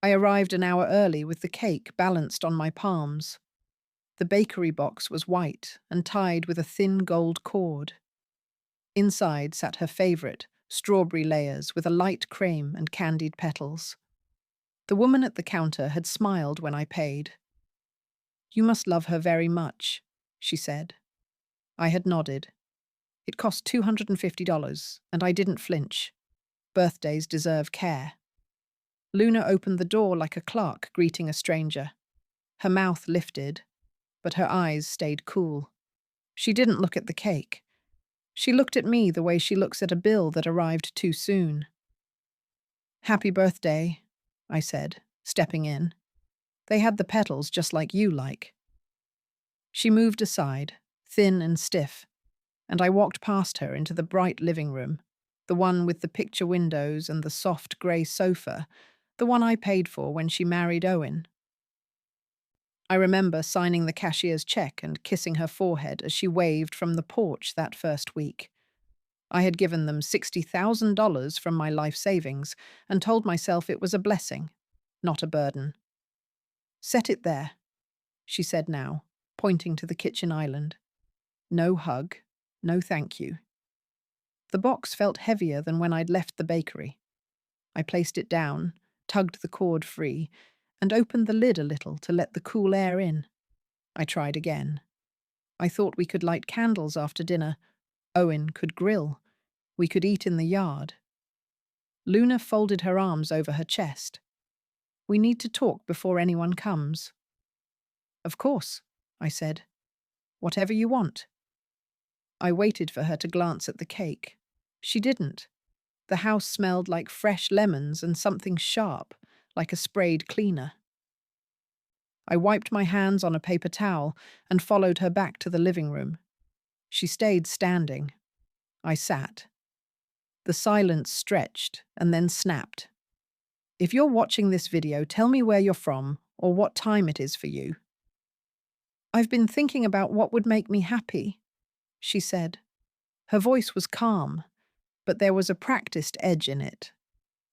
I arrived an hour early with the cake balanced on my palms. The bakery box was white and tied with a thin gold cord. Inside sat her favourite, strawberry layers with a light creme and candied petals. The woman at the counter had smiled when I paid. "You must love her very much," she said. I had nodded. It cost $250, and I didn't flinch. Birthdays deserve care. Luna opened the door like a clerk greeting a stranger. Her mouth lifted, but her eyes stayed cool. She didn't look at the cake. She looked at me the way she looks at a bill that arrived too soon. "Happy birthday," I said, stepping in. "They had the petals just like you like." She moved aside, thin and stiff, and I walked past her into the bright living room, the one with the picture windows and the soft grey sofa, the one I paid for when she married Owen. I remember signing the cashier's check and kissing her forehead as she waved from the porch that first week. I had given them $60,000 from my life savings and told myself it was a blessing, not a burden. "Set it there," she said now, pointing to the kitchen island. "No hug, no thank you." The box felt heavier than when I'd left the bakery. I placed it down, tugged the cord free, and opened the lid a little to let the cool air in. I tried again. I thought we could light candles after dinner. Owen could grill. We could eat in the yard. Luna folded her arms over her chest. "We need to talk before anyone comes." "Of course," I said. "Whatever you want." I waited for her to glance at the cake. She didn't. The house smelled like fresh lemons and something sharp, like a sprayed cleaner. I wiped my hands on a paper towel and followed her back to the living room. She stayed standing. I sat. The silence stretched and then snapped. "If you're watching this video, tell me where you're from or what time it is for you." "I've been thinking about what would make me happy," she said. Her voice was calm, but there was a practiced edge in it.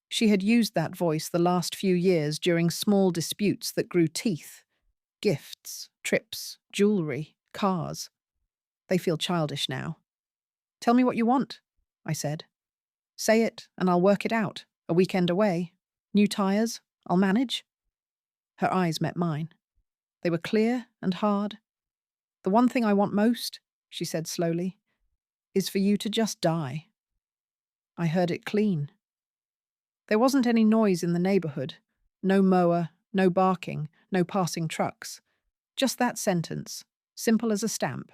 She had used that voice the last few years during small disputes that grew teeth. Gifts, trips, jewelry, cars. They feel childish now. "Tell me what you want," I said. "Say it, and I'll work it out. A weekend away. New tires. I'll manage." Her eyes met mine. They were clear and hard. "The one thing I want most," she said slowly, "is for you to just die." I heard it clean. There wasn't any noise in the neighborhood. No mower, no barking, no passing trucks. Just that sentence, simple as a stamp.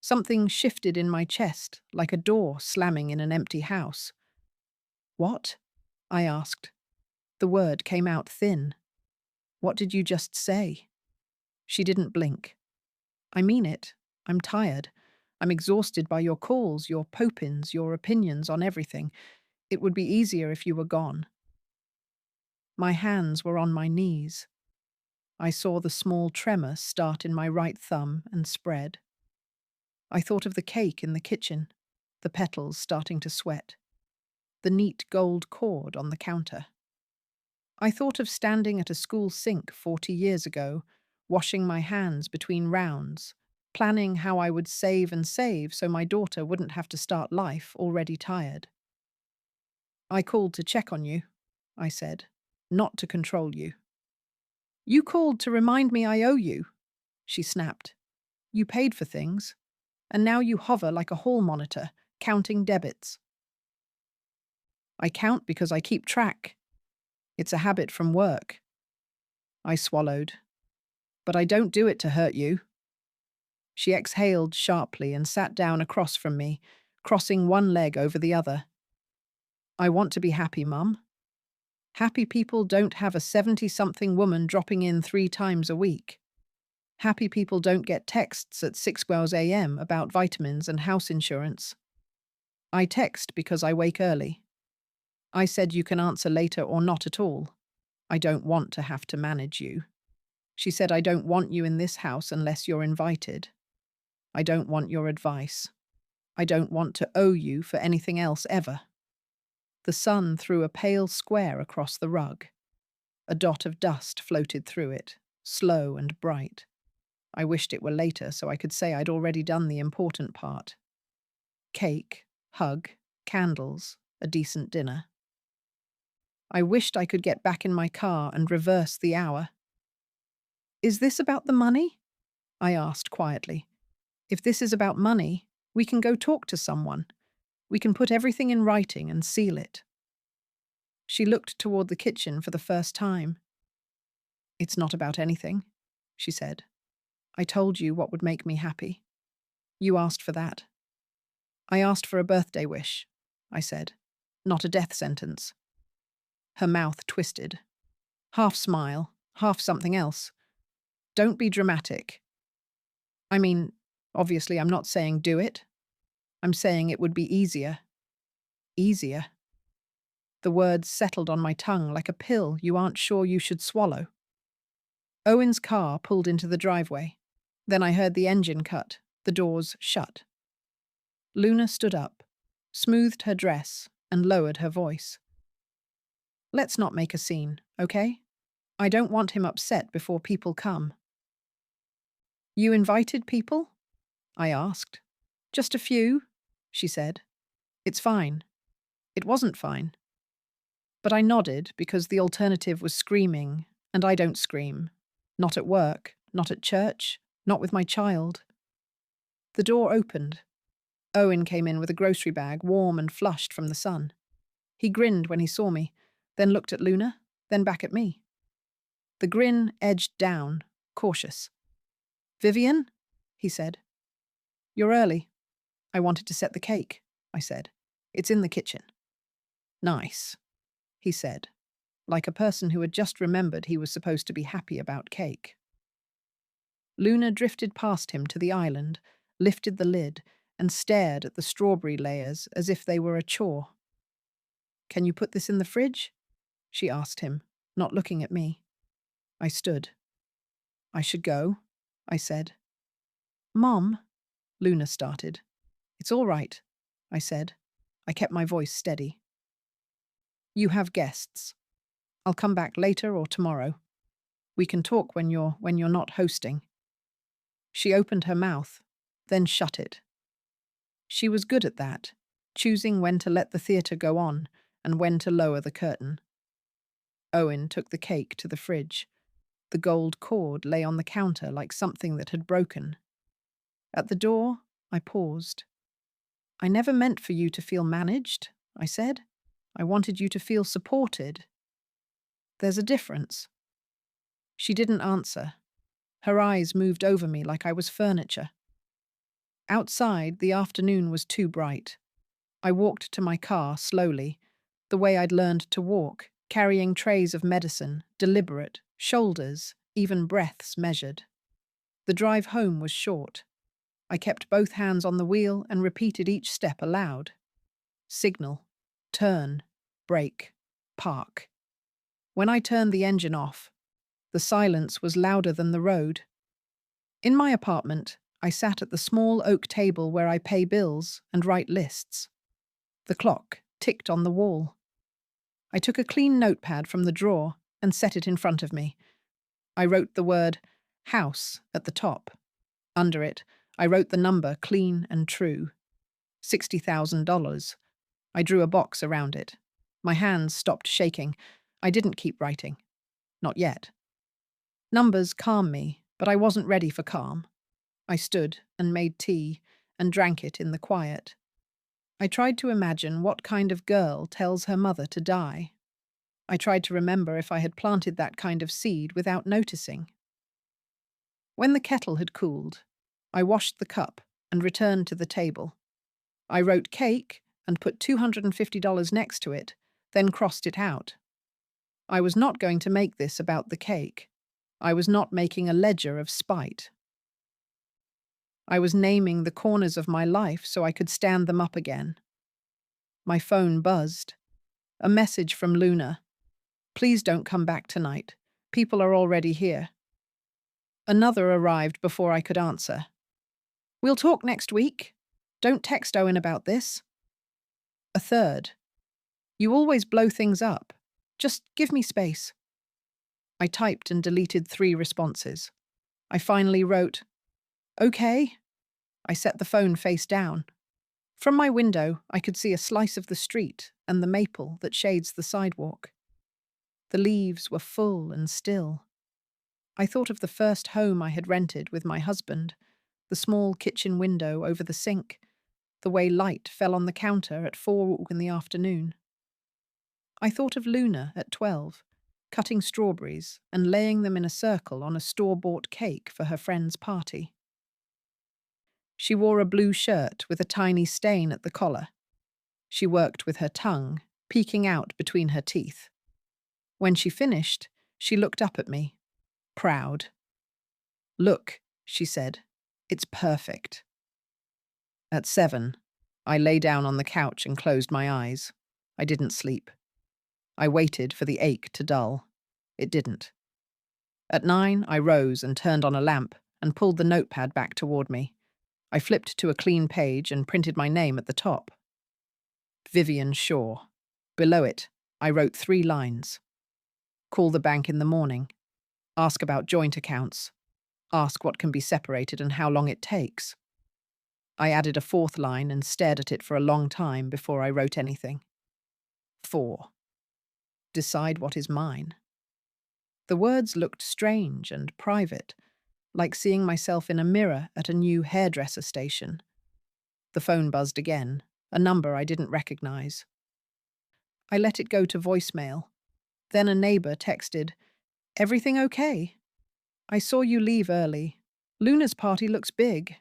Something shifted in my chest, like a door slamming in an empty house. "What?" I asked. The word came out thin. "What did you just say?" She didn't blink. "I mean it. I'm tired. I'm exhausted by your calls, your popins, your opinions on everything. It would be easier if you were gone." My hands were on my knees. I saw the small tremor start in my right thumb and spread. I thought of the cake in the kitchen, the petals starting to sweat, the neat gold cord on the counter. I thought of standing at a school sink 40 years ago, washing my hands between rounds, planning how I would save and save so my daughter wouldn't have to start life already tired. "I called to check on you," I said, "not to control you." "You called to remind me I owe you," she snapped. "You paid for things, and now you hover like a hall monitor, counting debits." "I count because I keep track. It's a habit from work." I swallowed. "But I don't do it to hurt you." She exhaled sharply and sat down across from me, crossing one leg over the other. "I want to be happy, Mum. Happy people don't have a 70-something woman dropping in 3 times a week. Happy people don't get texts at 6 a.m. about vitamins and house insurance. I text because I wake early. I said you can answer later or not at all. I don't want to have to manage you." She said, "I don't want you in this house unless you're invited. I don't want your advice. I don't want to owe you for anything else ever." The sun threw a pale square across the rug. A dot of dust floated through it, slow and bright. I wished it were later so I could say I'd already done the important part. Cake, hug, candles, a decent dinner. I wished I could get back in my car and reverse the hour. "Is this about the money?" I asked quietly. "If this is about money, we can go talk to someone. We can put everything in writing and seal it." She looked toward the kitchen for the first time. "It's not about anything," she said. "I told you what would make me happy. You asked for that." "I asked for a birthday wish," I said, "not a death sentence." Her mouth twisted. Half smile, half something else. "Don't be dramatic. I mean, obviously I'm not saying do it. I'm saying it would be easier." Easier. The words settled on my tongue like a pill you aren't sure you should swallow. Owen's car pulled into the driveway. Then I heard the engine cut, the doors shut. Luna stood up, smoothed her dress, and lowered her voice. "Let's not make a scene, okay? I don't want him upset before people come." "You invited people?" I asked. "Just a few," she said. "It's fine." It wasn't fine. But I nodded because the alternative was screaming, and I don't scream. Not at work, not at church, not with my child. The door opened. Owen came in with a grocery bag, warm and flushed from the sun. He grinned when he saw me, then looked at Luna, then back at me. The grin edged down, cautious. "Vivian?" he said. "You're early." "I wanted to set the cake," I said. "It's in the kitchen." "Nice," he said, like a person who had just remembered he was supposed to be happy about cake. Luna drifted past him to the island, lifted the lid, and stared at the strawberry layers as if they were a chore. "Can you put this in the fridge?" she asked him, not looking at me. I stood. "I should go," I said. "Mom," Luna started. "It's all right," I said. I kept my voice steady. "You have guests. I'll come back later or tomorrow. We can talk when you're not hosting." She opened her mouth, then shut it. She was good at that, choosing when to let the theatre go on and when to lower the curtain. Owen took the cake to the fridge. The gold cord lay on the counter like something that had broken. At the door, I paused. "I never meant for you to feel managed," I said. "I wanted you to feel supported. There's a difference." She didn't answer. Her eyes moved over me like I was furniture. Outside, the afternoon was too bright. I walked to my car slowly, the way I'd learned to walk, carrying trays of medicine, deliberate, shoulders, even breaths measured. The drive home was short. I kept both hands on the wheel and repeated each step aloud. Signal, turn, brake, park. When I turned the engine off, the silence was louder than the road. In my apartment, I sat at the small oak table where I pay bills and write lists. The clock ticked on the wall. I took a clean notepad from the drawer and set it in front of me. I wrote the word house at the top. Under it, I wrote the number clean and true. $60,000. I drew a box around it. My hands stopped shaking. I didn't keep writing. Not yet. Numbers calm me, but I wasn't ready for calm. I stood and made tea and drank it in the quiet. I tried to imagine what kind of girl tells her mother to die. I tried to remember if I had planted that kind of seed without noticing. When the kettle had cooled, I washed the cup and returned to the table. I wrote cake and put $250 next to it, then crossed it out. I was not going to make this about the cake. I was not making a ledger of spite. I was naming the corners of my life so I could stand them up again. My phone buzzed. A message from Luna. "Please don't come back tonight. People are already here." Another arrived before I could answer. "We'll talk next week. Don't text Owen about this." A third. "You always blow things up. Just give me space." I typed and deleted 3 responses. I finally wrote, "Okay." I set the phone face down. From my window, I could see a slice of the street and the maple that shades the sidewalk. The leaves were full and still. I thought of the first home I had rented with my husband, the small kitchen window over the sink, the way light fell on the counter at 4 in the afternoon. I thought of Luna at 12, cutting strawberries and laying them in a circle on a store-bought cake for her friend's party. She wore a blue shirt with a tiny stain at the collar. She worked with her tongue, peeking out between her teeth. When she finished, she looked up at me, proud. "Look," she said, "it's perfect." At 7, I lay down on the couch and closed my eyes. I didn't sleep. I waited for the ache to dull. It didn't. At 9, I rose and turned on a lamp and pulled the notepad back toward me. I flipped to a clean page and printed my name at the top. Vivian Shaw. Below it, I wrote 3 lines. Call the bank in the morning. Ask about joint accounts. Ask what can be separated and how long it takes. I added a 4th line and stared at it for a long time before I wrote anything. 4. Decide what is mine. The words looked strange and private, like seeing myself in a mirror at a new hairdresser station. The phone buzzed again, a number I didn't recognize. I let it go to voicemail. Then a neighbor texted, "Everything okay? I saw you leave early. Luna's party looks big."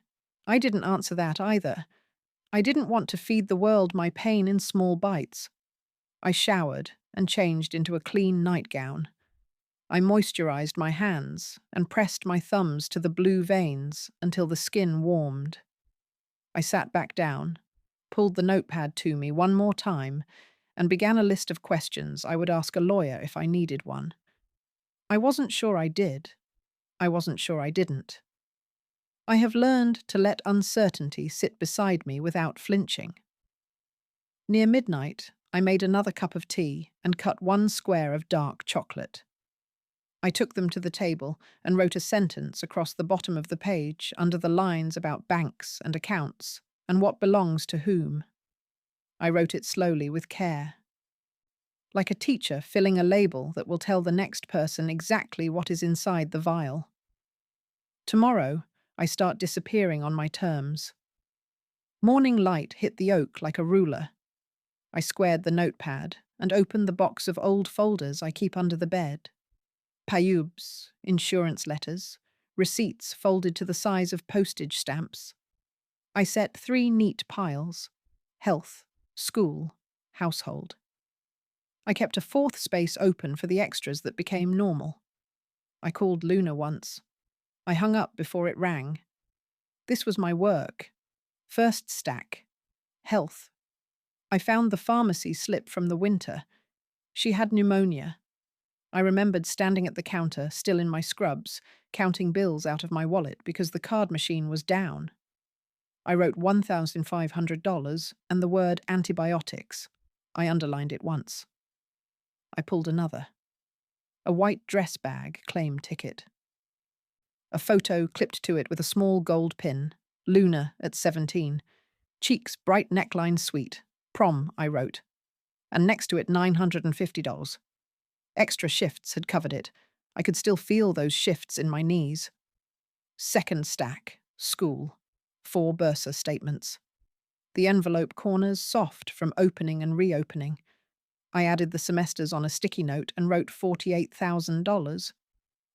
I didn't answer that either. I didn't want to feed the world my pain in small bites. I showered and changed into a clean nightgown. I moisturized my hands and pressed my thumbs to the blue veins until the skin warmed. I sat back down, pulled the notepad to me one more time, and began a list of questions I would ask a lawyer if I needed one. I wasn't sure I did. I wasn't sure I didn't. I have learned to let uncertainty sit beside me without flinching. Near midnight, I made another cup of tea and cut 1 square of dark chocolate. I took them to the table and wrote a sentence across the bottom of the page under the lines about banks and accounts and what belongs to whom. I wrote it slowly with care, like a teacher filling a label that will tell the next person exactly what is inside the vial. Tomorrow, I start disappearing on my terms. Morning light hit the oak like a ruler. I squared the notepad and opened the box of old folders I keep under the bed. Payubs, insurance letters, receipts folded to the size of postage stamps. I set 3 neat piles: health, school, household. I kept a 4th space open for the extras that became normal. I called Luna once. I hung up before it rang. This was my work. First stack: health. I found the pharmacy slip from the winter. She had pneumonia. I remembered standing at the counter, still in my scrubs, counting bills out of my wallet because the card machine was down. I wrote $1,500 and the word antibiotics. I underlined it once. I pulled another. A white dress bag claim ticket. A photo clipped to it with a small gold pin. Luna at 17. Cheeks bright neckline sweet. Prom, I wrote. And next to it $950. Extra shifts had covered it. I could still feel those shifts in my knees. Second stack, school. 4 bursa statements. The envelope corners soft from opening and reopening. I added the semesters on a sticky note and wrote $48,000.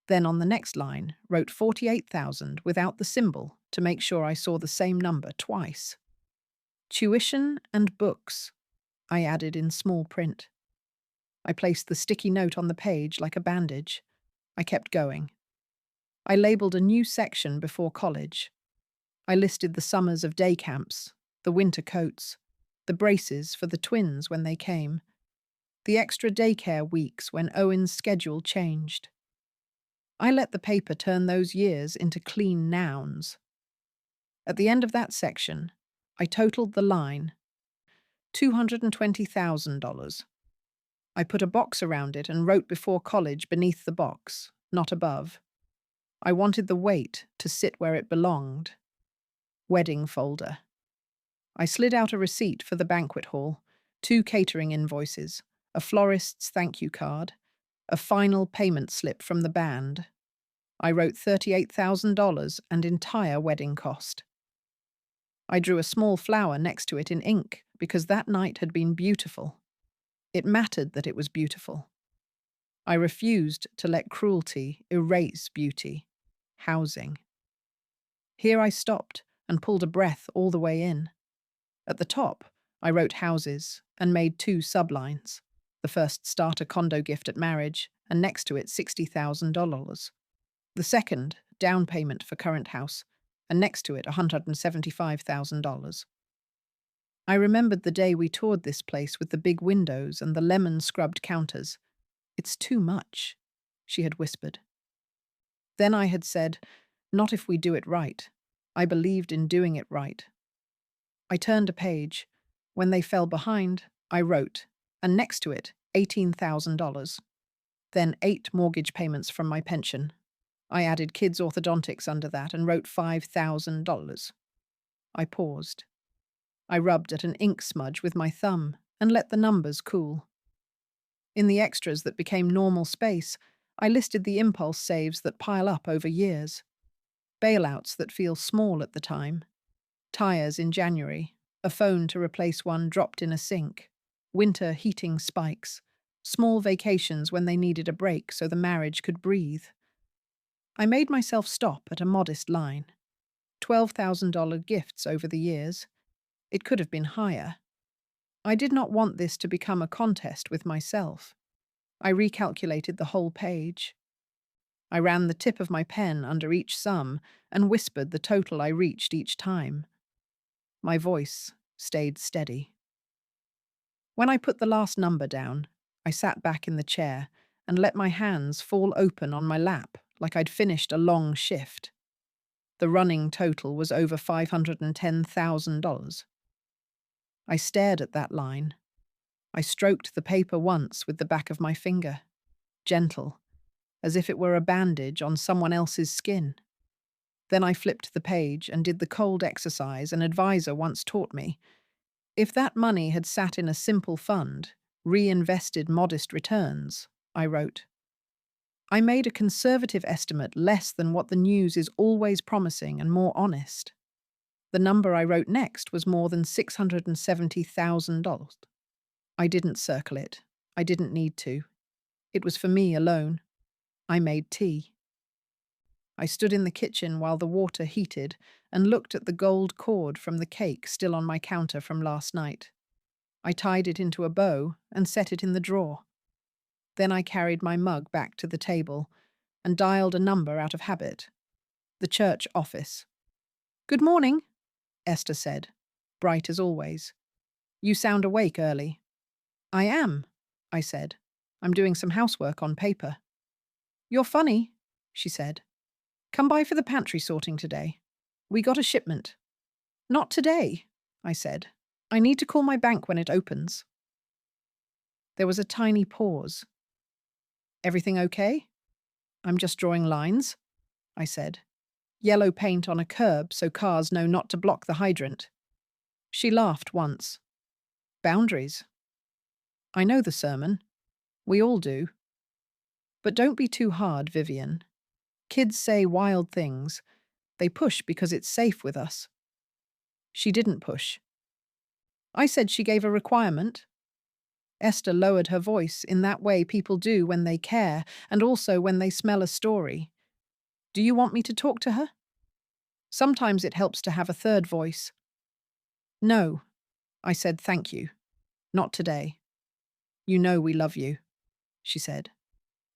Then on the next line, wrote 48,000 without the symbol to make sure I saw the same number twice. Tuition and books, I added in small print. I placed the sticky note on the page like a bandage. I kept going. I labeled a new section before college. I listed the summers of day camps, the winter coats, the braces for the twins when they came, the extra daycare weeks when Owen's schedule changed. I let the paper turn those years into clean nouns. At the end of that section, I totaled the line, $220,000. I put a box around it and wrote before college beneath the box, not above. I wanted the weight to sit where it belonged. Wedding folder. I slid out a receipt for the banquet hall, 2 catering invoices, a florist's thank you card, a final payment slip from the band. I wrote $38,000 and entire wedding cost. I drew a small flower next to it in ink because that night had been beautiful. It mattered that it was beautiful. I refused to let cruelty erase beauty. Housing. Here I stopped and pulled a breath all the way in. At the top, I wrote houses and made 2 sublines. The first starter condo gift at marriage, and next to it $60,000. The second, down payment for current house, and next to it $175,000. I remembered the day we toured this place with the big windows and the lemon-scrubbed counters. "It's too much," she had whispered. Then I had said, "Not if we do it right." I believed in doing it right. I turned a page. When they fell behind, I wrote, and next to it, $18,000. Then 8 mortgage payments from my pension. I added kids' orthodontics under that and wrote $5,000. I paused. I rubbed at an ink smudge with my thumb and let the numbers cool. In the extras that became normal space, I listed the impulse saves that pile up over years. Bailouts that feel small at the time. Tires in January. A phone to replace one dropped in a sink. Winter heating spikes. Small vacations when they needed a break so the marriage could breathe. I made myself stop at a modest line. $12,000 gifts over the years. It could have been higher. I did not want this to become a contest with myself. I recalculated the whole page. I ran the tip of my pen under each sum and whispered the total I reached each time. My voice stayed steady. When I put the last number down, I sat back in the chair and let my hands fall open on my lap like I'd finished a long shift. The running total was over $510,000. I stared at that line. I stroked the paper once with the back of my finger, gentle, as if it were a bandage on someone else's skin. Then I flipped the page and did the cold exercise an advisor once taught me. If that money had sat in a simple fund, reinvested modest returns, I wrote. I made a conservative estimate less than what the news is always promising and more honest. The number I wrote next was more than $670,000. I didn't circle it. I didn't need to. It was for me alone. I made tea. I stood in the kitchen while the water heated and looked at the gold cord from the cake still on my counter from last night. I tied it into a bow and set it in the drawer. Then I carried my mug back to the table and dialed a number out of habit. The church office. "Good morning," Esther said, bright as always. "You sound awake early." "I am," I said. "I'm doing some housework on paper." "You're funny," she said. "Come by for the pantry sorting today. We got a shipment." "Not today," I said. "I need to call my bank when it opens." There was a tiny pause. "Everything okay?" "I'm just drawing lines," I said. "Yellow paint on a curb so cars know not to block the hydrant." She laughed once. "Boundaries." "I know the sermon. We all do. But don't be too hard, Vivian. Kids say wild things. They push because it's safe with us." She didn't push. I said she gave a requirement. Esther lowered her voice in that way people do when they care and also when they smell a story. "Do you want me to talk to her?" Sometimes it helps to have a third voice. "No," I said, "thank you. Not today. You know we love you," she said.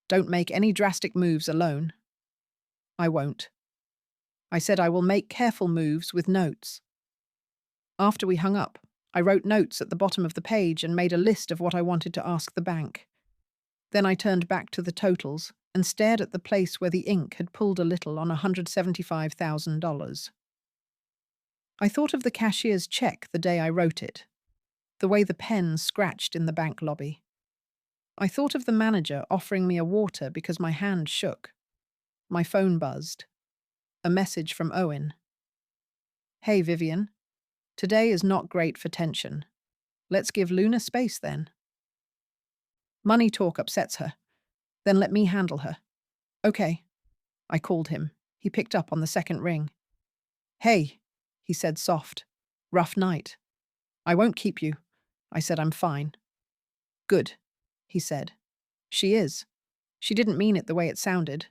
"Don't make any drastic moves alone." "I won't." I said I will make careful moves with notes. After we hung up, I wrote notes at the bottom of the page and made a list of what I wanted to ask the bank. Then I turned back to the totals and stared at the place where the ink had pulled a little on $175,000. I thought of the cashier's check the day I wrote it, the way the pen scratched in the bank lobby. I thought of the manager offering me a water because my hand shook. My phone buzzed. A message from Owen. "Hey, Vivian. Today is not great for tension. Let's give Luna space then." Money talk upsets her. Then let me handle her. Okay. I called him. He picked up on the second ring. "Hey," he said soft. "Rough night." "I won't keep you." I said I'm fine. "Good," he said. "She is. She didn't mean it the way it sounded.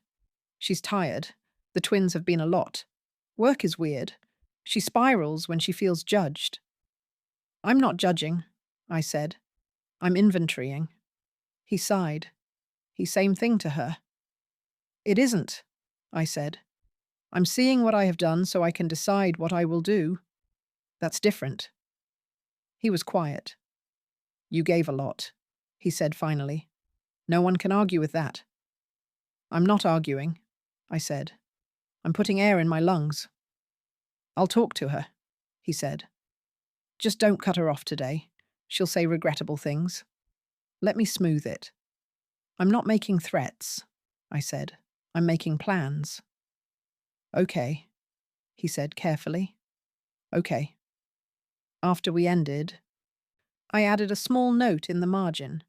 She's tired. The twins have been a lot. Work is weird. She spirals when she feels judged." "I'm not judging," I said. "I'm inventorying." He sighed. Same thing to her." "It isn't," I said. "I'm seeing what I have done so I can decide what I will do. That's different." He was quiet. "You gave a lot," he said finally. "No one can argue with that." "I'm not arguing," I said. "I'm putting air in my lungs." "I'll talk to her," he said. "Just don't cut her off today. She'll say regrettable things. Let me smooth it." "I'm not making threats," I said. "I'm making plans." "Okay," he said carefully. "Okay." After we ended, I added a small note in the margin.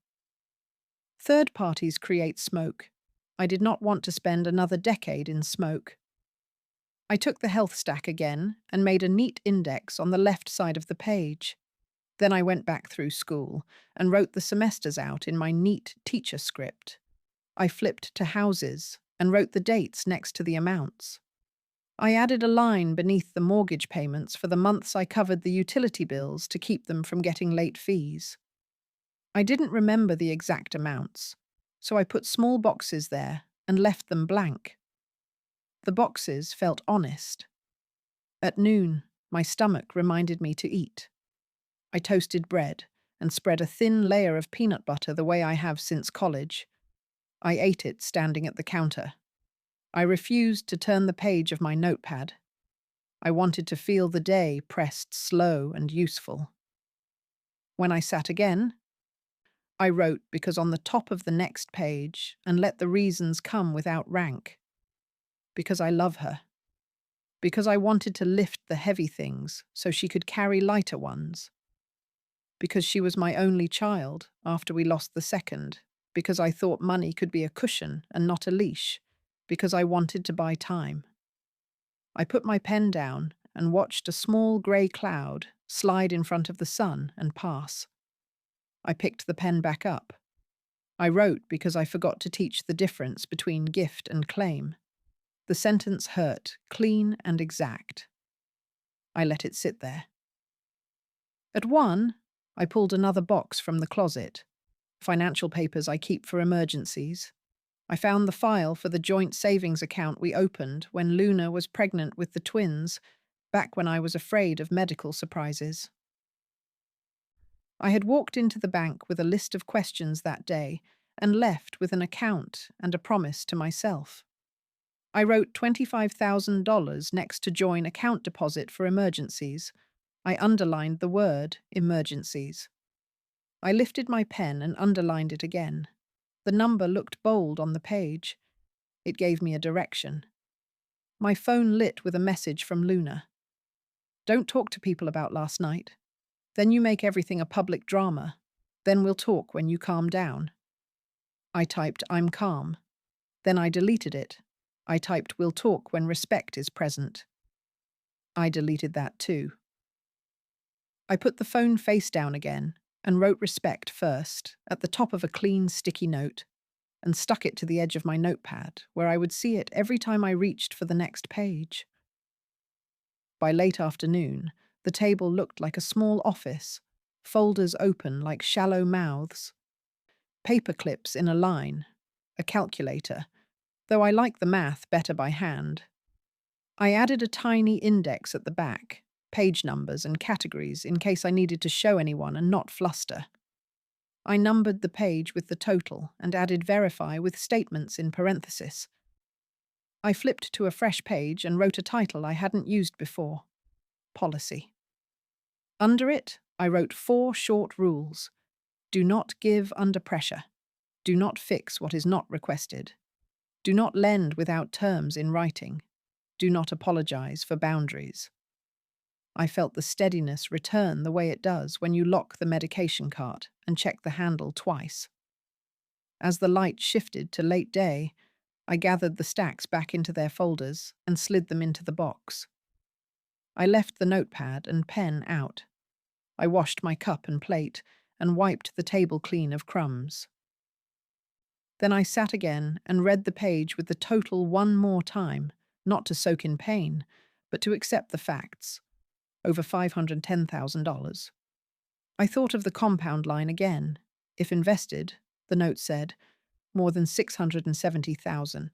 "Third parties create smoke. I did not want to spend another decade in smoke." I took the health stack again and made a neat index on the left side of the page. Then I went back through school and wrote the semesters out in my neat teacher script. I flipped to houses and wrote the dates next to the amounts. I added a line beneath the mortgage payments for the months I covered the utility bills to keep them from getting late fees. I didn't remember the exact amounts, so I put small boxes there and left them blank. The boxes felt honest. At noon, my stomach reminded me to eat. I toasted bread and spread a thin layer of peanut butter the way I have since college. I ate it standing at the counter. I refused to turn the page of my notepad. I wanted to feel the day pressed slow and useful. When I sat again, I wrote because on the top of the next page and let the reasons come without rank. Because I love her. Because I wanted to lift the heavy things so she could carry lighter ones. Because she was my only child after we lost the second. Because I thought money could be a cushion and not a leash. Because I wanted to buy time. I put my pen down and watched a small grey cloud slide in front of the sun and pass. I picked the pen back up. I wrote because I forgot to teach the difference between gift and claim. The sentence hurt, clean and exact. I let it sit there. At 1, I pulled another box from the closet. Financial papers I keep for emergencies. I found the file for the joint savings account we opened when Luna was pregnant with the twins, back when I was afraid of medical surprises. I had walked into the bank with a list of questions that day and left with an account and a promise to myself. I wrote $25,000 next to join account deposit for emergencies. I underlined the word emergencies. I lifted my pen and underlined it again. The number looked bold on the page. It gave me a direction. My phone lit with a message from Luna. "Don't talk to people about last night. Then you make everything a public drama. Then we'll talk when you calm down." I typed, "I'm calm." Then I deleted it. I typed, "We'll talk when respect is present." I deleted that too. I put the phone face down again and wrote respect first at the top of a clean, sticky note and stuck it to the edge of my notepad where I would see it every time I reached for the next page. By late afternoon, the table looked like a small office, folders open like shallow mouths, paper clips in a line, a calculator, though I like the math better by hand. I added a tiny index at the back, page numbers and categories in case I needed to show anyone and not fluster. I numbered the page with the total and added verify with statements in parenthesis. I flipped to a fresh page and wrote a title I hadn't used before: Policy. Under it, I wrote 4 short rules. Do not give under pressure. Do not fix what is not requested. Do not lend without terms in writing. Do not apologize for boundaries. I felt the steadiness return the way it does when you lock the medication cart and check the handle twice. As the light shifted to late day, I gathered the stacks back into their folders and slid them into the box. I left the notepad and pen out. I washed my cup and plate and wiped the table clean of crumbs. Then I sat again and read the page with the total one more time, not to soak in pain, but to accept the facts. Over $510,000. I thought of the compound line again. If invested, the note said, more than $670,000.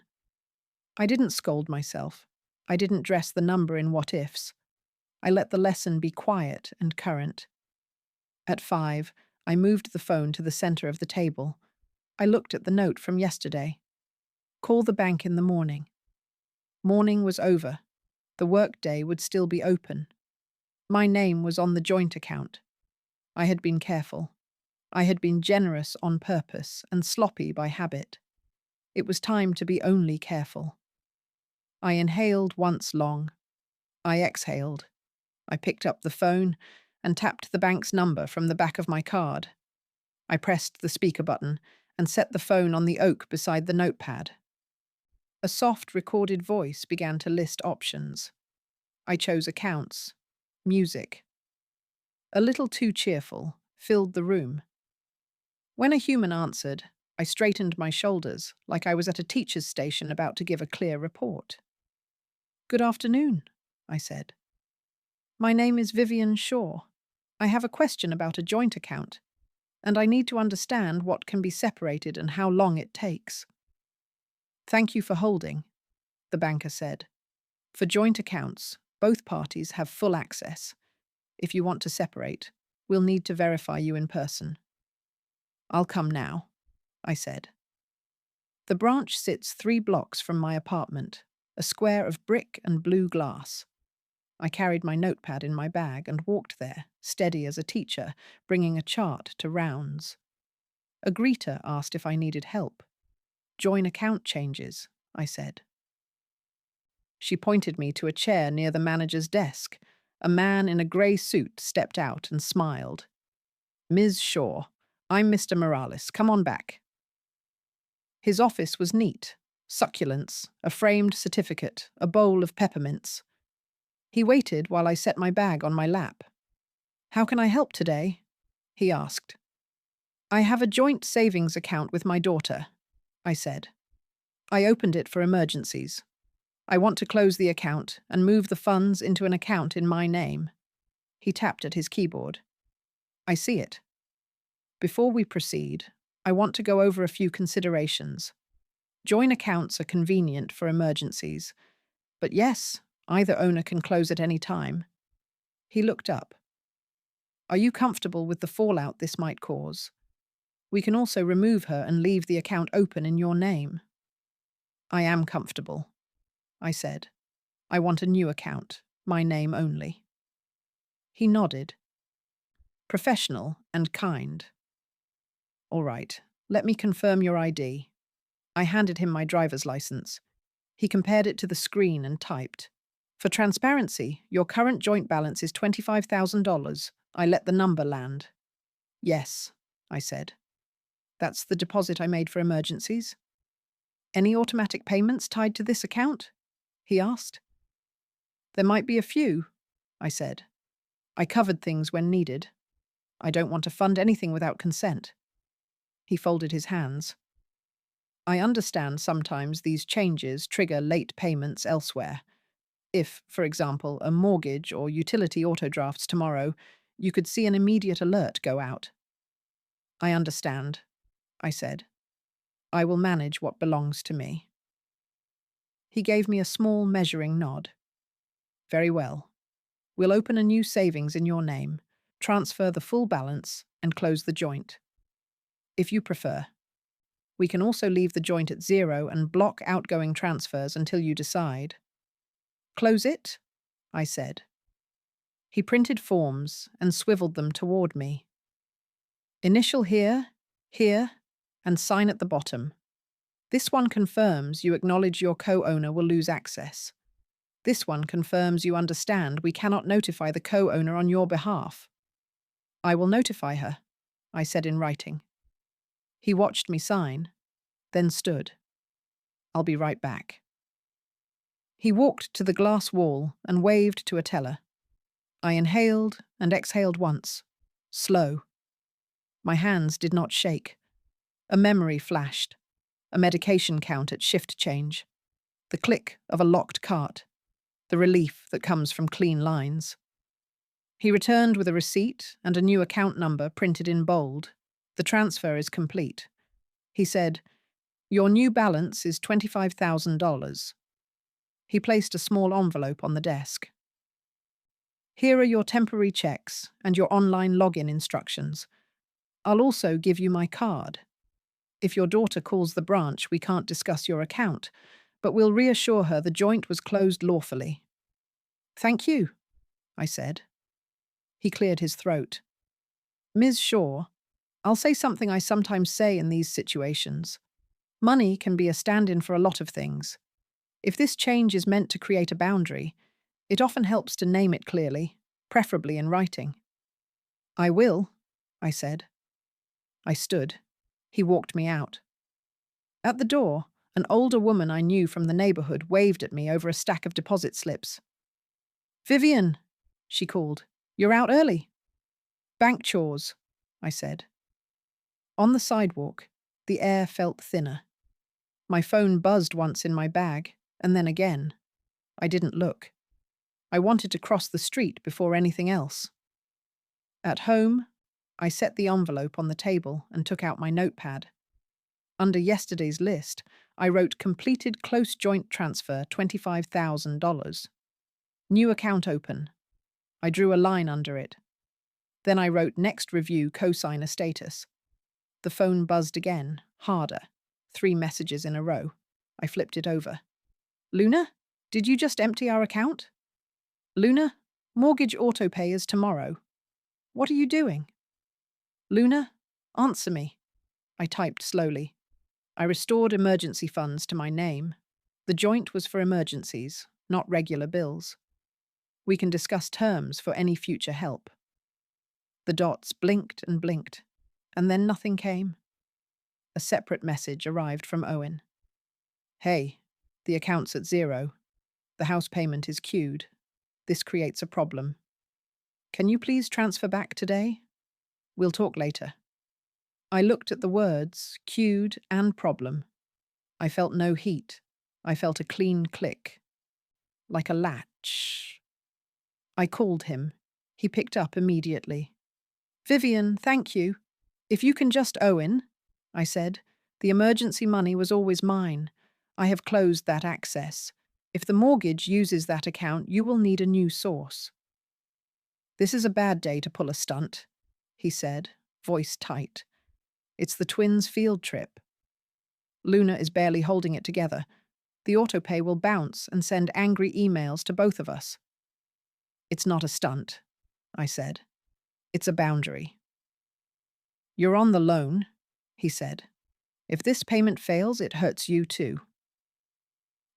I didn't scold myself. I didn't dress the number in what-ifs. I let the lesson be quiet and current. At 5, I moved the phone to the center of the table. I looked at the note from yesterday. Call the bank in the morning. Morning was over. The workday would still be open. My name was on the joint account. I had been careful. I had been generous on purpose and sloppy by habit. It was time to be only careful. I inhaled once long. I exhaled. I picked up the phone and tapped the bank's number from the back of my card. I pressed the speaker button and set the phone on the oak beside the notepad. A soft recorded voice began to list options. I chose accounts. Music. A little too cheerful, filled the room. When a human answered, I straightened my shoulders like I was at a teacher's station about to give a clear report. Good afternoon, I said. My name is Vivian Shaw. I have a question about a joint account, and I need to understand what can be separated and how long it takes. Thank you for holding, the banker said. For joint accounts, both parties have full access. If you want to separate, we'll need to verify you in person. I'll come now, I said. The branch sits 3 blocks from my apartment, a square of brick and blue glass. I carried my notepad in my bag and walked there, steady as a teacher, bringing a chart to rounds. A greeter asked if I needed help. Join account changes, I said. She pointed me to a chair near the manager's desk. A man in a grey suit stepped out and smiled. Ms. Shaw, I'm Mr. Morales. Come on back. His office was neat. Succulents, a framed certificate, a bowl of peppermints. He waited while I set my bag on my lap. How can I help today? He asked. I have a joint savings account with my daughter, I said. I opened it for emergencies. I want to close the account and move the funds into an account in my name. He tapped at his keyboard. I see it. Before we proceed, I want to go over a few considerations. Joint accounts are convenient for emergencies, but yes, either owner can close at any time. He looked up. Are you comfortable with the fallout this might cause? We can also remove her and leave the account open in your name. I am comfortable, I said. I want a new account, my name only. He nodded. Professional and kind. All right, let me confirm your ID. I handed him my driver's license. He compared it to the screen and typed. For transparency, your current joint balance is $25,000. I let the number land. Yes, I said. That's the deposit I made for emergencies. Any automatic payments tied to this account? He asked. There might be a few, I said. I covered things when needed. I don't want to fund anything without consent. He folded his hands. I understand sometimes these changes trigger late payments elsewhere. If, for example, a mortgage or utility autodrafts tomorrow, you could see an immediate alert go out. I understand, I said. I will manage what belongs to me. He gave me a small measuring nod. Very well. We'll open a new savings in your name, transfer the full balance, and close the joint. If you prefer. We can also leave the joint at 0 and block outgoing transfers until you decide. Close it? I said. He printed forms and swiveled them toward me. Initial here, here, and sign at the bottom. This one confirms you acknowledge your co-owner will lose access. This one confirms you understand we cannot notify the co-owner on your behalf. I will notify her, I said in writing. He watched me sign, then stood. I'll be right back. He walked to the glass wall and waved to a teller. I inhaled and exhaled once, slow. My hands did not shake. A memory flashed, a medication count at shift change, the click of a locked cart, the relief that comes from clean lines. He returned with a receipt and a new account number printed in bold. The transfer is complete. He said, "Your new balance is $25,000. He placed a small envelope on the desk. Here are your temporary checks and your online login instructions. I'll also give you my card. If your daughter calls the branch, we can't discuss your account, but we'll reassure her the joint was closed lawfully." "Thank you," I said. He cleared his throat. "Ms. Shaw, I'll say something I sometimes say in these situations. Money can be a stand-in for a lot of things. If this change is meant to create a boundary, it often helps to name it clearly, preferably in writing." "I will," I said. I stood. He walked me out. At the door, an older woman I knew from the neighborhood waved at me over a stack of deposit slips. "Vivian," she called, "you're out early." "Bank chores," I said. On the sidewalk, the air felt thinner. My phone buzzed once in my bag, and then again. I didn't look. I wanted to cross the street before anything else. At home, I set the envelope on the table and took out my notepad. Under yesterday's list, I wrote completed close joint transfer $25,000. New account open. I drew a line under it. Then I wrote next review cosigner status. The phone buzzed again, harder. 3 messages in a row. I flipped it over. "Luna, did you just empty our account?" "Luna, mortgage autopay is tomorrow. What are you doing?" "Luna, answer me." I typed slowly. I restored emergency funds to my name. The joint was for emergencies, not regular bills. We can discuss terms for any future help. The dots blinked and blinked, and then nothing came. A separate message arrived from Owen. "Hey, the account's at 0. The house payment is queued. This creates a problem. Can you please transfer back today? We'll talk later." I looked at the words, queued and problem. I felt no heat. I felt a clean click. Like a latch. I called him. He picked up immediately. "Vivian, thank you. If you can just Owen," I said. "The emergency money was always mine. I have closed that access. If the mortgage uses that account, you will need a new source." "This is a bad day to pull a stunt," he said, voice tight. "It's the twins' field trip. Luna is barely holding it together. The autopay will bounce and send angry emails to both of us." "It's not a stunt," I said. "It's a boundary." "You're on the loan," he said. "If this payment fails, it hurts you too."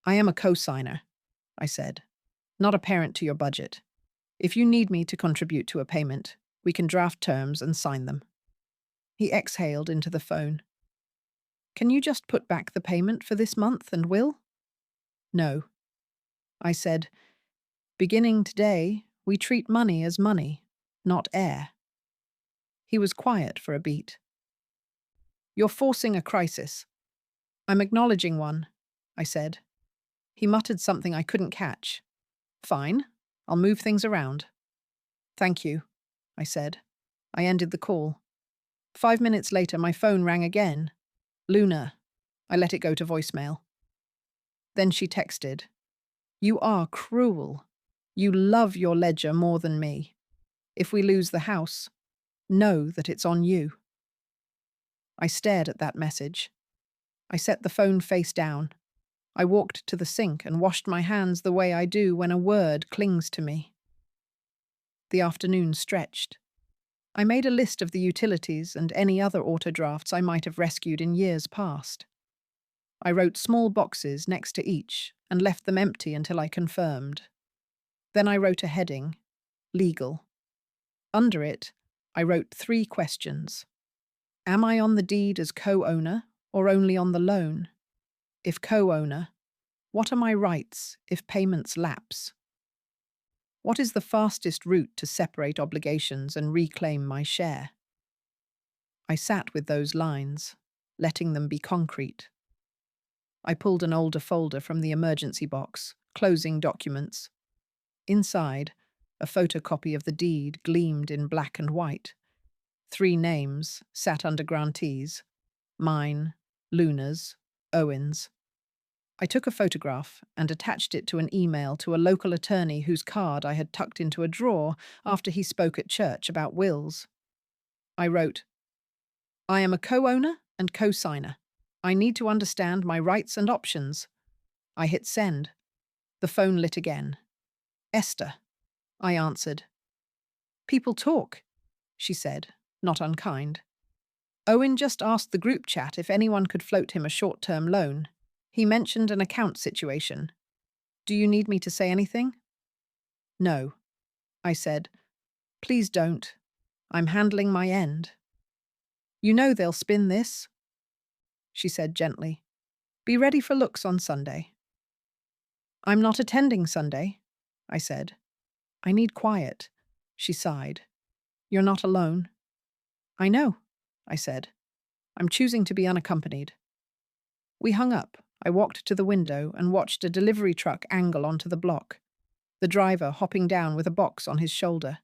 "I am a cosigner," I said, "not a parent to your budget. If you need me to contribute to a payment, we can draft terms and sign them." He exhaled into the phone. "Can you just put back the payment for this month and will?" "No." I said, "Beginning today, we treat money as money, not air." He was quiet for a beat. "You're forcing a crisis." "I'm acknowledging one," I said. He muttered something I couldn't catch. "Fine, I'll move things around." "Thank you," I said. I ended the call. 5 minutes later, my phone rang again. "Luna." I let it go to voicemail. Then she texted, "You are cruel. You love your ledger more than me. If we lose the house, know that it's on you." I stared at that message. I set the phone face down. I walked to the sink and washed my hands the way I do when a word clings to me. The afternoon stretched. I made a list of the utilities and any other auto drafts I might have rescued in years past. I wrote small boxes next to each and left them empty until I confirmed. Then I wrote a heading, Legal. Under it, I wrote 3 questions. Am I on the deed as co-owner or only on the loan? If co-owner, what are my rights if payments lapse? What is the fastest route to separate obligations and reclaim my share? I sat with those lines, letting them be concrete. I pulled an older folder from the emergency box, closing documents. Inside, a photocopy of the deed gleamed in black and white. 3 names sat under grantees: mine, Luna's, Owen's. I took a photograph and attached it to an email to a local attorney whose card I had tucked into a drawer after he spoke at church about wills. I wrote, I am a co-owner and co-signer. I need to understand my rights and options. I hit send. The phone lit again. Esther, I answered. People talk, she said, not unkind. Owen just asked the group chat if anyone could float him a short-term loan. He mentioned an account situation. Do you need me to say anything? No, I said. Please don't. I'm handling my end. You know they'll spin this, she said gently. Be ready for looks on Sunday. I'm not attending Sunday, I said. I need quiet, she sighed. You're not alone. I know, I said. I'm choosing to be unaccompanied. We hung up. I walked to the window and watched a delivery truck angle onto the block, the driver hopping down with a box on his shoulder.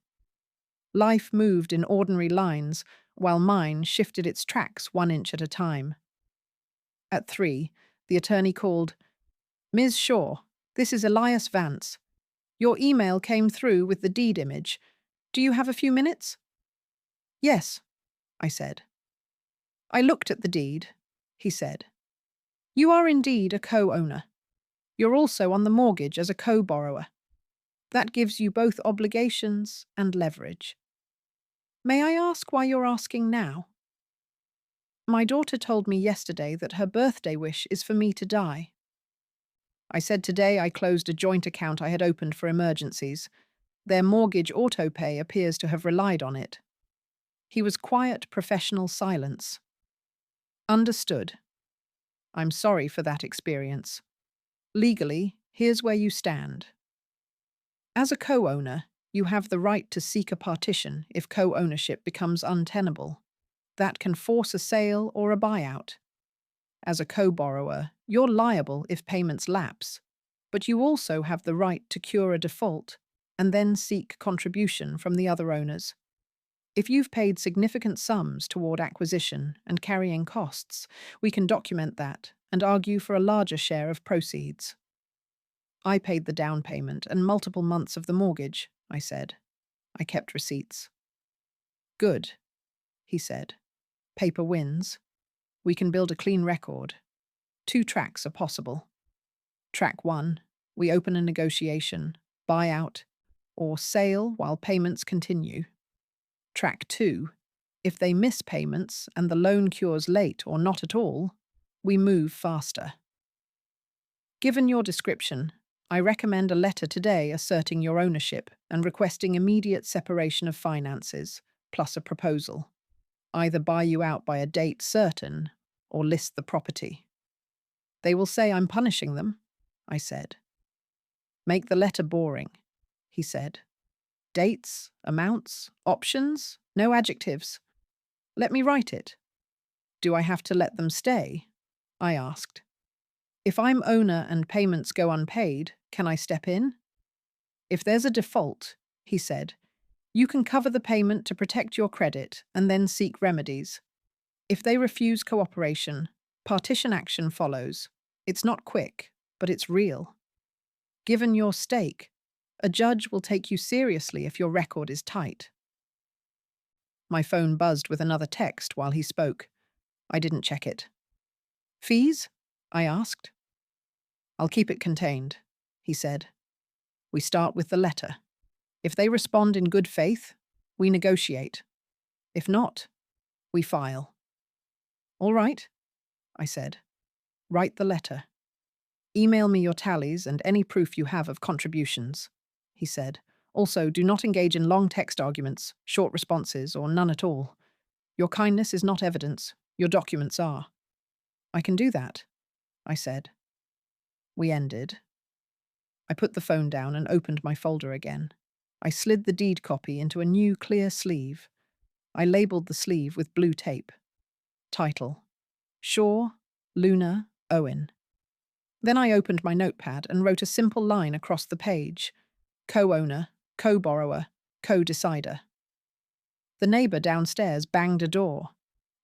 Life moved in ordinary lines, while mine shifted its tracks 1 inch at a time. At 3, the attorney called, Ms. Shaw, this is Elias Vance. Your email came through with the deed image. Do you have a few minutes? Yes, I said. I looked at the deed, he said. You are indeed a co-owner. You're also on the mortgage as a co-borrower. That gives you both obligations and leverage. May I ask why you're asking now? My daughter told me yesterday that her birthday wish is for me to die. I said today I closed a joint account I had opened for emergencies. Their mortgage auto-pay appears to have relied on it. He was quiet, professional silence. Understood. I'm sorry for that experience. Legally, here's where you stand. As a co-owner, you have the right to seek a partition if co-ownership becomes untenable. That can force a sale or a buyout. As a co-borrower, you're liable if payments lapse, but you also have the right to cure a default and then seek contribution from the other owners. If you've paid significant sums toward acquisition and carrying costs, we can document that and argue for a larger share of proceeds. I paid the down payment and multiple months of the mortgage, I said. I kept receipts. Good, he said. Paper wins. We can build a clean record. 2 tracks are possible. Track 1, we open a negotiation, buyout, or sale while payments continue. Track 2, if they miss payments and the loan cures late or not at all, we move faster. Given your description, I recommend a letter today asserting your ownership and requesting immediate separation of finances, plus a proposal. Either buy you out by a date certain or list the property. They will say I'm punishing them, I said. Make the letter boring, he said. Dates, amounts, options, no adjectives. Let me write it. Do I have to let them stay? I asked. If I'm owner and payments go unpaid, can I step in? If there's a default, he said, you can cover the payment to protect your credit and then seek remedies. If they refuse cooperation, partition action follows. It's not quick, but it's real. Given your stake, a judge will take you seriously if your record is tight. My phone buzzed with another text while he spoke. I didn't check it. Fees? I asked. I'll keep it contained, he said. We start with the letter. If they respond in good faith, we negotiate. If not, we file. All right, I said. Write the letter. Email me your tallies and any proof you have of contributions, he said. Also, do not engage in long text arguments, short responses, or none at all. Your kindness is not evidence. Your documents are. I can do that, I said. We ended. I put the phone down and opened my folder again. I slid the deed copy into a new clear sleeve. I labelled the sleeve with blue tape. Title: Shaw, Luna, Owen. Then I opened my notepad and wrote a simple line across the page. Co-owner, co-borrower, co-decider. The neighbour downstairs banged a door.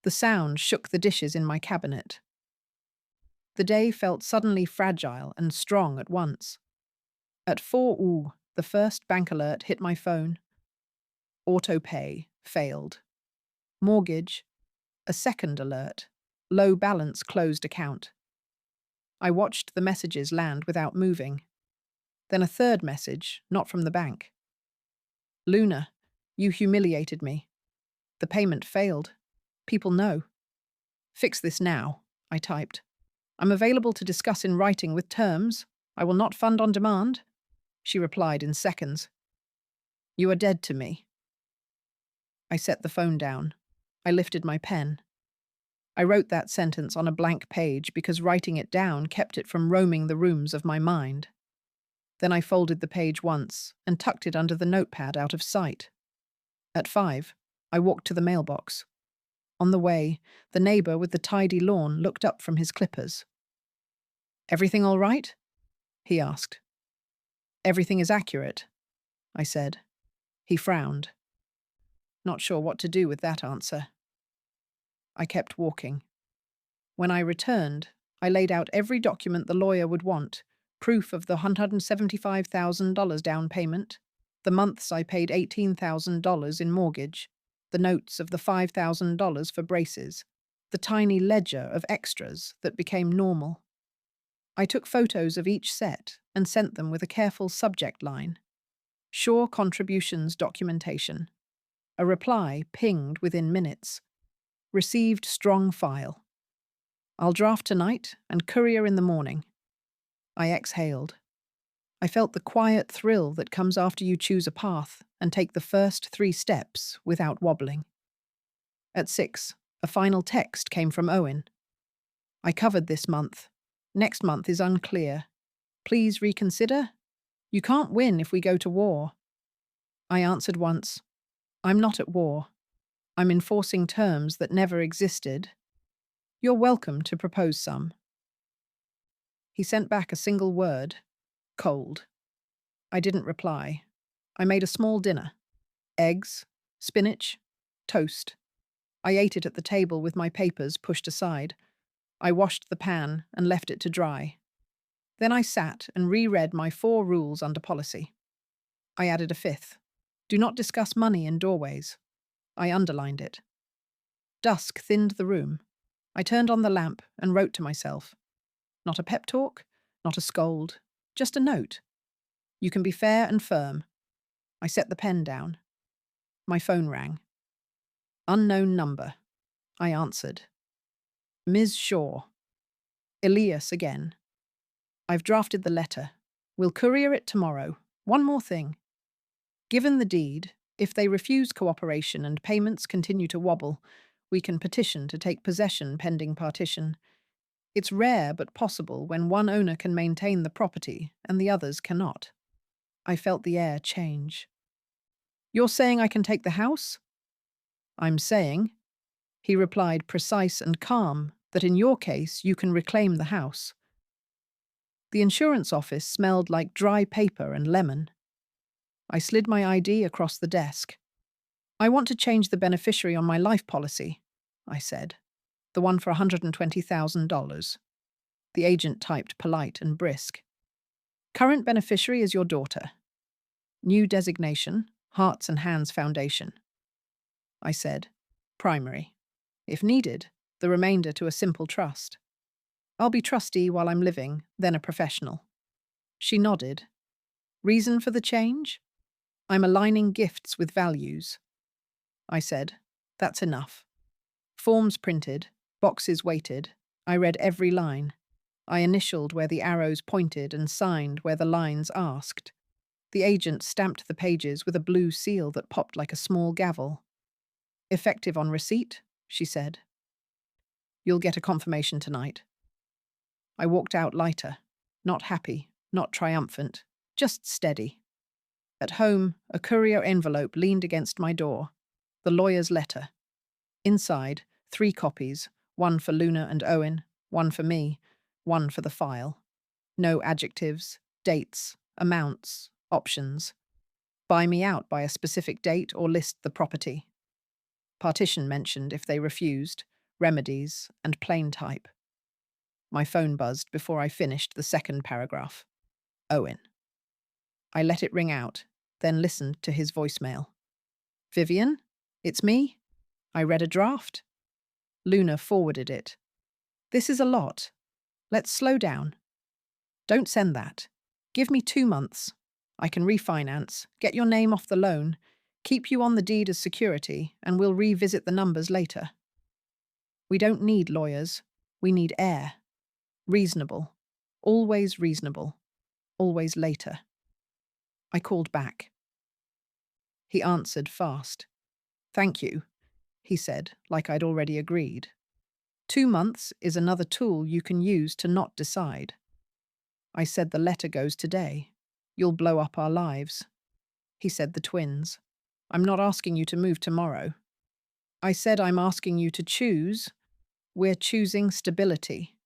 The sound shook the dishes in my cabinet. The day felt suddenly fragile and strong at once. At 4 the first bank alert hit my phone. Auto pay failed. Mortgage, a second alert. Low balance closed account. I watched the messages land without moving. Then a third message, not from the bank. Luna, you humiliated me. The payment failed. People know. Fix this now, I typed. I'm available to discuss in writing with terms. I will not fund on demand. She replied in seconds. You are dead to me. I set the phone down. I lifted my pen. I wrote that sentence on a blank page because writing it down kept it from roaming the rooms of my mind. Then I folded the page once and tucked it under the notepad out of sight. At 5, I walked to the mailbox. On the way, the neighbour with the tidy lawn looked up from his clippers. Everything all right? He asked. Everything is accurate, I said. He frowned. Not sure what to do with that answer. I kept walking. When I returned, I laid out every document the lawyer would want, proof of the $175,000 down payment, the months I paid $18,000 in mortgage, the notes of the $5,000 for braces, the tiny ledger of extras that became normal. I took photos of each set and sent them with a careful subject line. Shaw Contributions Documentation. A reply pinged within minutes. Received strong file. I'll draft tonight and courier in the morning. I exhaled. I felt the quiet thrill that comes after you choose a path and take the first 3 steps without wobbling. At 6, a final text came from Owen. I covered this month. Next month is unclear. Please reconsider? You can't win if we go to war. I answered once. I'm not at war. I'm enforcing terms that never existed. You're welcome to propose some. He sent back a single word. Cold. I didn't reply. I made a small dinner. Eggs, spinach, toast. I ate it at the table with my papers pushed aside. I washed the pan and left it to dry. Then I sat and reread my 4 rules under policy. I added a 5th. Do not discuss money in doorways. I underlined it. Dusk thinned the room. I turned on the lamp and wrote to myself. Not a pep talk, not a scold, just a note. You can be fair and firm. I set the pen down. My phone rang. Unknown number. I answered. Ms. Shaw. Elias again. I've drafted the letter. We'll courier it tomorrow. One more thing. Given the deed, if they refuse cooperation and payments continue to wobble, we can petition to take possession pending partition. It's rare but possible when one owner can maintain the property and the others cannot. I felt the air change. You're saying I can take the house? I'm saying, he replied, precise and calm, that in your case you can reclaim the house. The insurance office smelled like dry paper and lemon. I slid my ID across the desk. I want to change the beneficiary on my life policy, I said. The one for $120,000. The agent typed polite and brisk. Current beneficiary is your daughter. New designation, Hearts and Hands Foundation. I said, primary. If needed, the remainder to a simple trust. I'll be trustee while I'm living, then a professional. She nodded. Reason for the change? I'm aligning gifts with values. I said, That's enough. Forms printed, boxes weighted. I read every line. I initialed where the arrows pointed and signed where the lines asked. The agent stamped the pages with a blue seal that popped like a small gavel. "Effective on receipt," she said. "You'll get a confirmation tonight." I walked out lighter, not happy, not triumphant, just steady. At home, a courier envelope leaned against my door. The lawyer's letter. Inside, 3 copies, one for Luna and Owen, one for me, one for the file. No adjectives, dates, amounts, options. Buy me out by a specific date or list the property. Partition mentioned if they refused, remedies, and plain type. My phone buzzed before I finished the second paragraph. Owen. I let it ring out, then listened to his voicemail. "Vivian? It's me? I read a draft." Luna forwarded it. "This is a lot. Let's slow down. Don't send that. Give me 2 months. I can refinance, get your name off the loan, keep you on the deed as security, and we'll revisit the numbers later. We don't need lawyers. We need air. Reasonable. Always reasonable. Always later." I called back. He answered fast. "Thank you," he said, like I'd already agreed. 2 months is another tool you can use to not decide. I said the letter goes today. You'll blow up our lives. He said the twins. I'm not asking you to move tomorrow. I said I'm asking you to choose. We're choosing stability.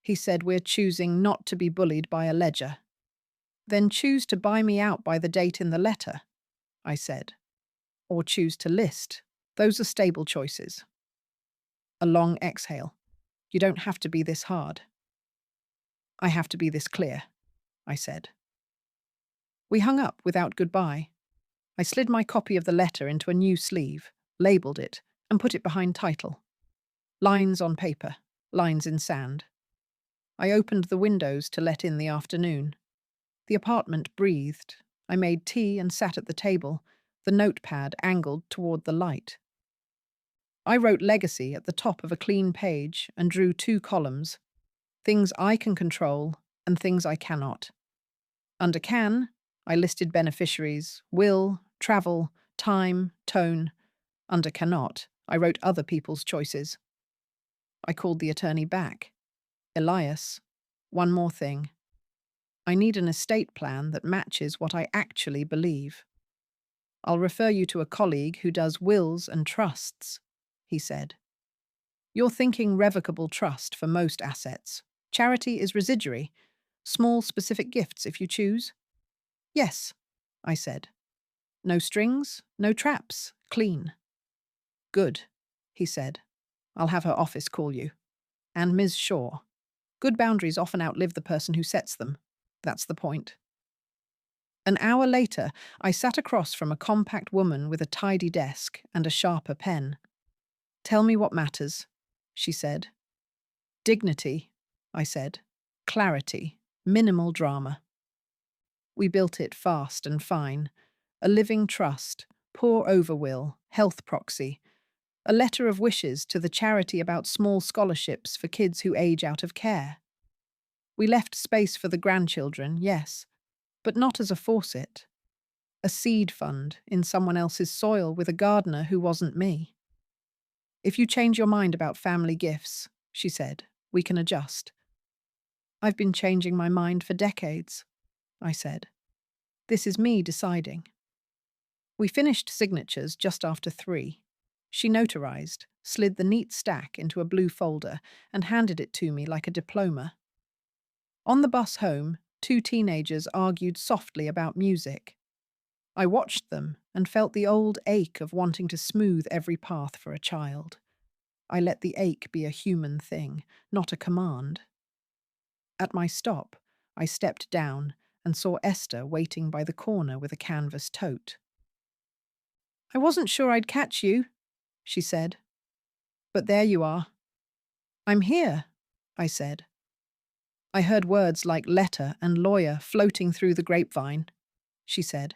He said we're choosing not to be bullied by a ledger. Then choose to buy me out by the date in the letter, I said. Or choose to list. Those are stable choices. A long exhale. You don't have to be this hard. I have to be this clear, I said. We hung up without goodbye. I slid my copy of the letter into a new sleeve, labelled it, and put it behind title. Lines on paper, lines in sand. I opened the windows to let in the afternoon. The apartment breathed. I made tea and sat at the table, the notepad angled toward the light. I wrote legacy at the top of a clean page and drew 2 columns, things I can control and things I cannot. Under can, I listed beneficiaries, will, travel, time, tone. Under cannot, I wrote other people's choices. I called the attorney back. "Elias, one more thing. I need an estate plan that matches what I actually believe. I'll refer you to a colleague who does wills and trusts," he said. "You're thinking revocable trust for most assets. Charity is residuary. Small specific gifts if you choose." "Yes," I said. "No strings, no traps, clean." "Good," he said. "I'll have her office call you. And Ms. Shaw. Good boundaries often outlive the person who sets them. That's the point." An hour later, I sat across from a compact woman with a tidy desk and a sharper pen. "Tell me what matters," she said. "Dignity," I said. "Clarity. Minimal drama." We built it fast and fine. A living trust, pour over will, health proxy. A letter of wishes to the charity about small scholarships for kids who age out of care. We left space for the grandchildren, yes, but not as a faucet. A seed fund in someone else's soil with a gardener who wasn't me. "If you change your mind about family gifts," she said, "we can adjust." "I've been changing my mind for decades," I said. "This is me deciding." We finished signatures just after 3. She notarized, slid the neat stack into a blue folder, and handed it to me like a diploma. On the bus home, 2 teenagers argued softly about music. I watched them and felt the old ache of wanting to smooth every path for a child. I let the ache be a human thing, not a command. At my stop, I stepped down and saw Esther waiting by the corner with a canvas tote. "I wasn't sure I'd catch you," she said. "But there you are." "I'm here," I said. I heard words like letter and lawyer floating through the grapevine. She said,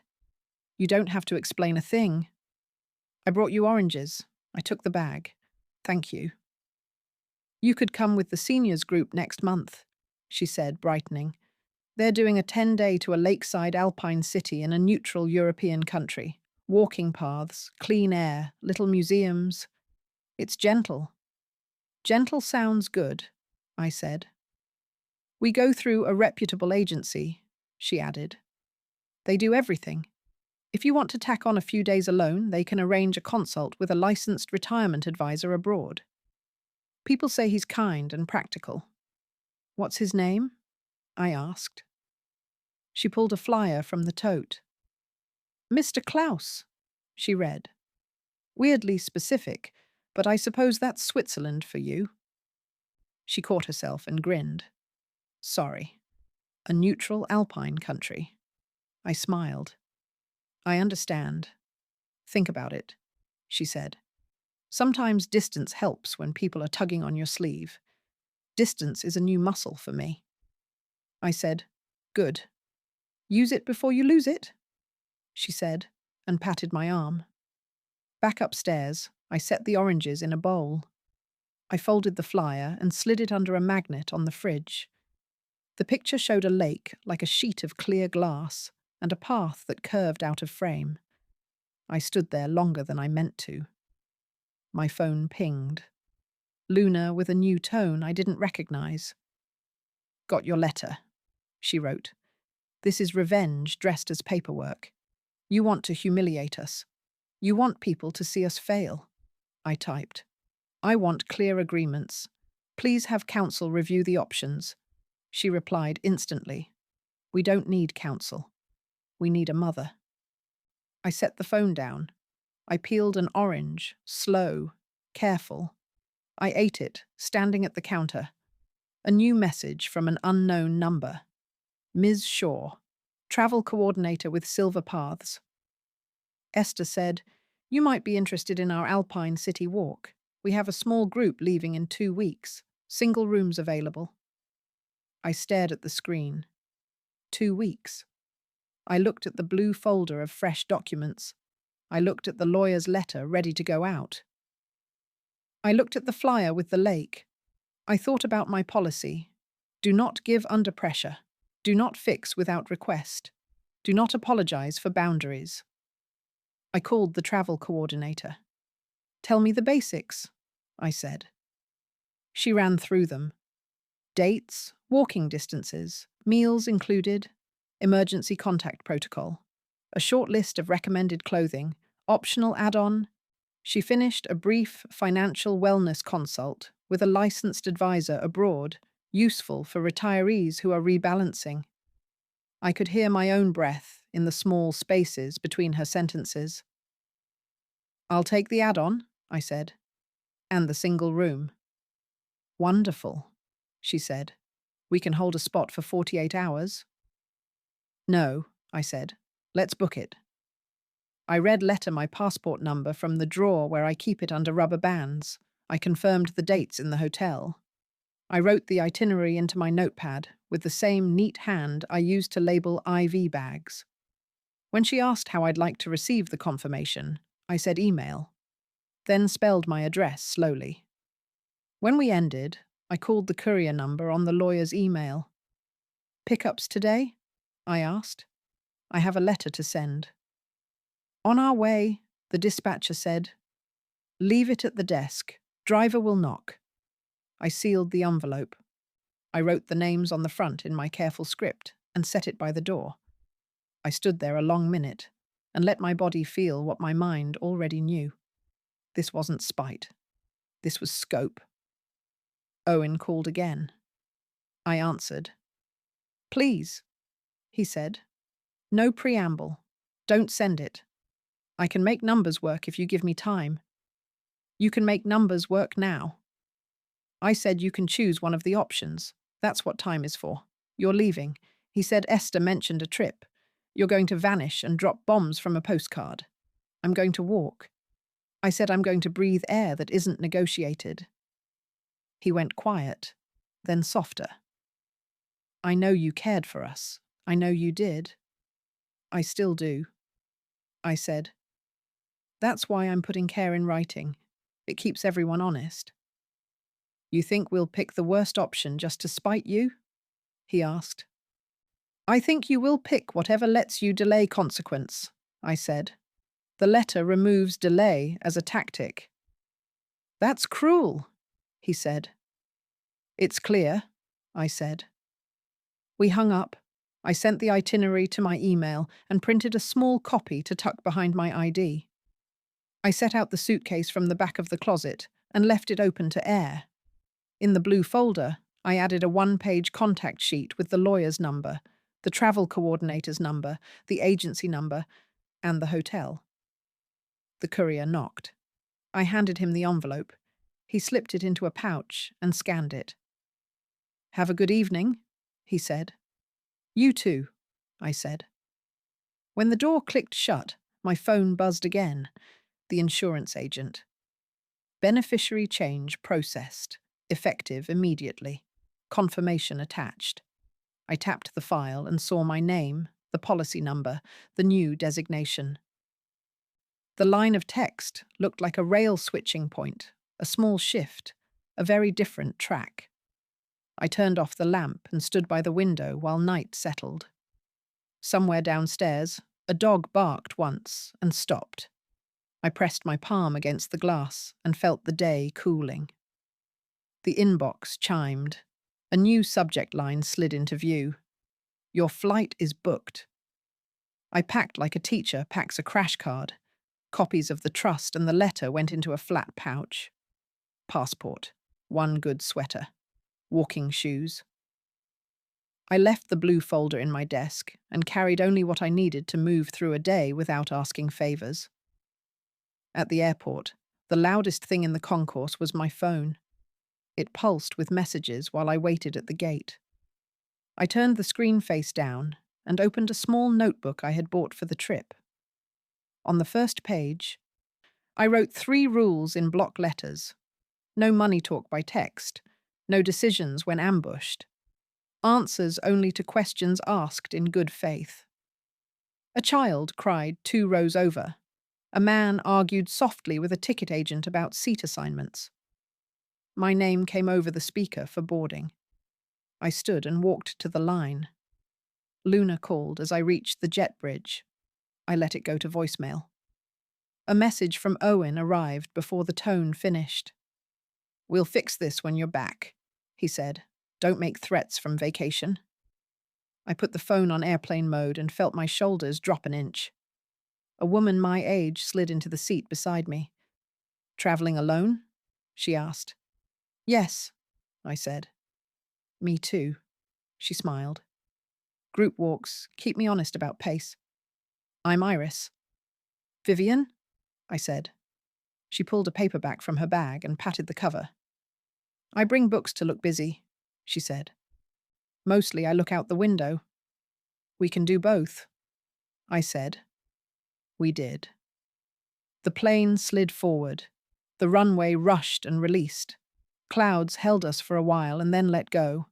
"You don't have to explain a thing." "I brought you oranges," I took the bag. Thank you. You could come with the seniors group next month, she said, brightening. They're doing a 10-day to a lakeside alpine city in a neutral European country. Walking paths, clean air, little museums. It's gentle. Gentle sounds good, I said. We go through a reputable agency, she added. They do everything. If you want to tack on a few days alone, they can arrange a consult with a licensed retirement advisor abroad. People say he's kind and practical. What's his name? I asked. She pulled a flyer from the tote. Mr. Klaus, she read. Weirdly specific, but I suppose that's Switzerland for you. She caught herself and grinned. Sorry. A neutral alpine country. I smiled. I understand. Think about it, she said. Sometimes distance helps when people are tugging on your sleeve. Distance is a new muscle for me. I said, Good. Use it before you lose it, she said, and patted my arm. Back upstairs, I set the oranges in a bowl. I folded the flyer and slid it under a magnet on the fridge. The picture showed a lake like a sheet of clear glass and a path that curved out of frame. I stood there longer than I meant to. My phone pinged. Luna with a new tone I didn't recognize. Got your letter, she wrote. This is revenge dressed as paperwork. You want to humiliate us. You want people to see us fail. I typed. I want clear agreements. Please have counsel review the options. She replied instantly. We don't need counsel. We need a mother. I set the phone down. I peeled an orange, slow, careful. I ate it, standing at the counter. A new message from an unknown number. Ms. Shaw, travel coordinator with Silver Paths. Esther said, You might be interested in our Alpine City walk. We have a small group leaving in 2 weeks. Single rooms available. I stared at the screen. 2 weeks. I looked at the blue folder of fresh documents. I looked at the lawyer's letter ready to go out. I looked at the flyer with the lake. I thought about my policy. Do not give under pressure. Do not fix without request. Do not apologize for boundaries. I called the travel coordinator. Tell me the basics, I said. She ran through them. Dates, walking distances, meals included, emergency contact protocol, a short list of recommended clothing, optional add-on. She finished a brief financial wellness consult with a licensed advisor abroad, useful for retirees who are rebalancing. I could hear my own breath in the small spaces between her sentences. I'll take the add-on, I said, and the single room. Wonderful, she said. We can hold a spot for 48 hours. No, I said. Let's book it. I red letter my passport number from the drawer where I keep it under rubber bands. I confirmed the dates in the hotel. I wrote the itinerary into my notepad with the same neat hand I used to label IV bags. When she asked how I'd like to receive the confirmation, I said email, then spelled my address slowly. When we ended, I called the courier number on the lawyer's email. Pickups today? I asked. I have a letter to send. On our way, the dispatcher said. Leave it at the desk. Driver will knock. I sealed the envelope. I wrote the names on the front in my careful script and set it by the door. I stood there a long minute and let my body feel what my mind already knew. This wasn't spite. This was scope. Owen called again. I answered. Please, he said. No preamble. Don't send it. I can make numbers work if you give me time. You can make numbers work now. I said you can choose one of the options. That's what time is for. You're leaving. He said Esther mentioned a trip. You're going to vanish and drop bombs from a postcard. I'm going to walk. I said I'm going to breathe air that isn't negotiated. He went quiet, then softer. I know you cared for us. I know you did. I still do. I said. That's why I'm putting care in writing. It keeps everyone honest. You think we'll pick the worst option just to spite you? He asked. I think you will pick whatever lets you delay consequence, I said. The letter removes delay as a tactic. That's cruel, he said. It's clear, I said. We hung up. I sent the itinerary to my email and printed a small copy to tuck behind my ID. I set out the suitcase from the back of the closet and left it open to air. In the blue folder, I added a one-page contact sheet with the lawyer's number, the travel coordinator's number, the agency number, and the hotel. The courier knocked. I handed him the envelope. He slipped it into a pouch and scanned it. Have a good evening, he said. You too, I said. When the door clicked shut, my phone buzzed again. The insurance agent. Beneficiary change processed. Effective immediately. Confirmation attached. I tapped the file and saw my name, the policy number, the new designation. The line of text looked like a rail switching point, a small shift, a very different track. I turned off the lamp and stood by the window while night settled. Somewhere downstairs, a dog barked once and stopped. I pressed my palm against the glass and felt the day cooling. The inbox chimed. A new subject line slid into view. Your flight is booked. I packed like a teacher packs a crash card. Copies of the trust and the letter went into a flat pouch. Passport, one good sweater, walking shoes. I left the blue folder in my desk and carried only what I needed to move through a day without asking favors. At the airport, the loudest thing in the concourse was my phone. It pulsed with messages while I waited at the gate. I turned the screen face down and opened a small notebook I had bought for the trip. On the first page, I wrote 3 rules in block letters. No money talk by text. No decisions when ambushed. Answers only to questions asked in good faith. A child cried 2 rows over. A man argued softly with a ticket agent about seat assignments. My name came over the speaker for boarding. I stood and walked to the line. Luna called as I reached the jet bridge. I let it go to voicemail. A message from Owen arrived before the tone finished. We'll fix this when you're back, he said. Don't make threats from vacation. I put the phone on airplane mode and felt my shoulders drop an inch. A woman my age slid into the seat beside me. Traveling alone? She asked. Yes, I said. Me too, she smiled. Group walks, keep me honest about pace. I'm Iris. Vivian? I said. She pulled a paperback from her bag and patted the cover. I bring books to look busy, she said. Mostly I look out the window. We can do both, I said. We did. The plane slid forward. The runway rushed and released. Clouds held us for a while and then let go.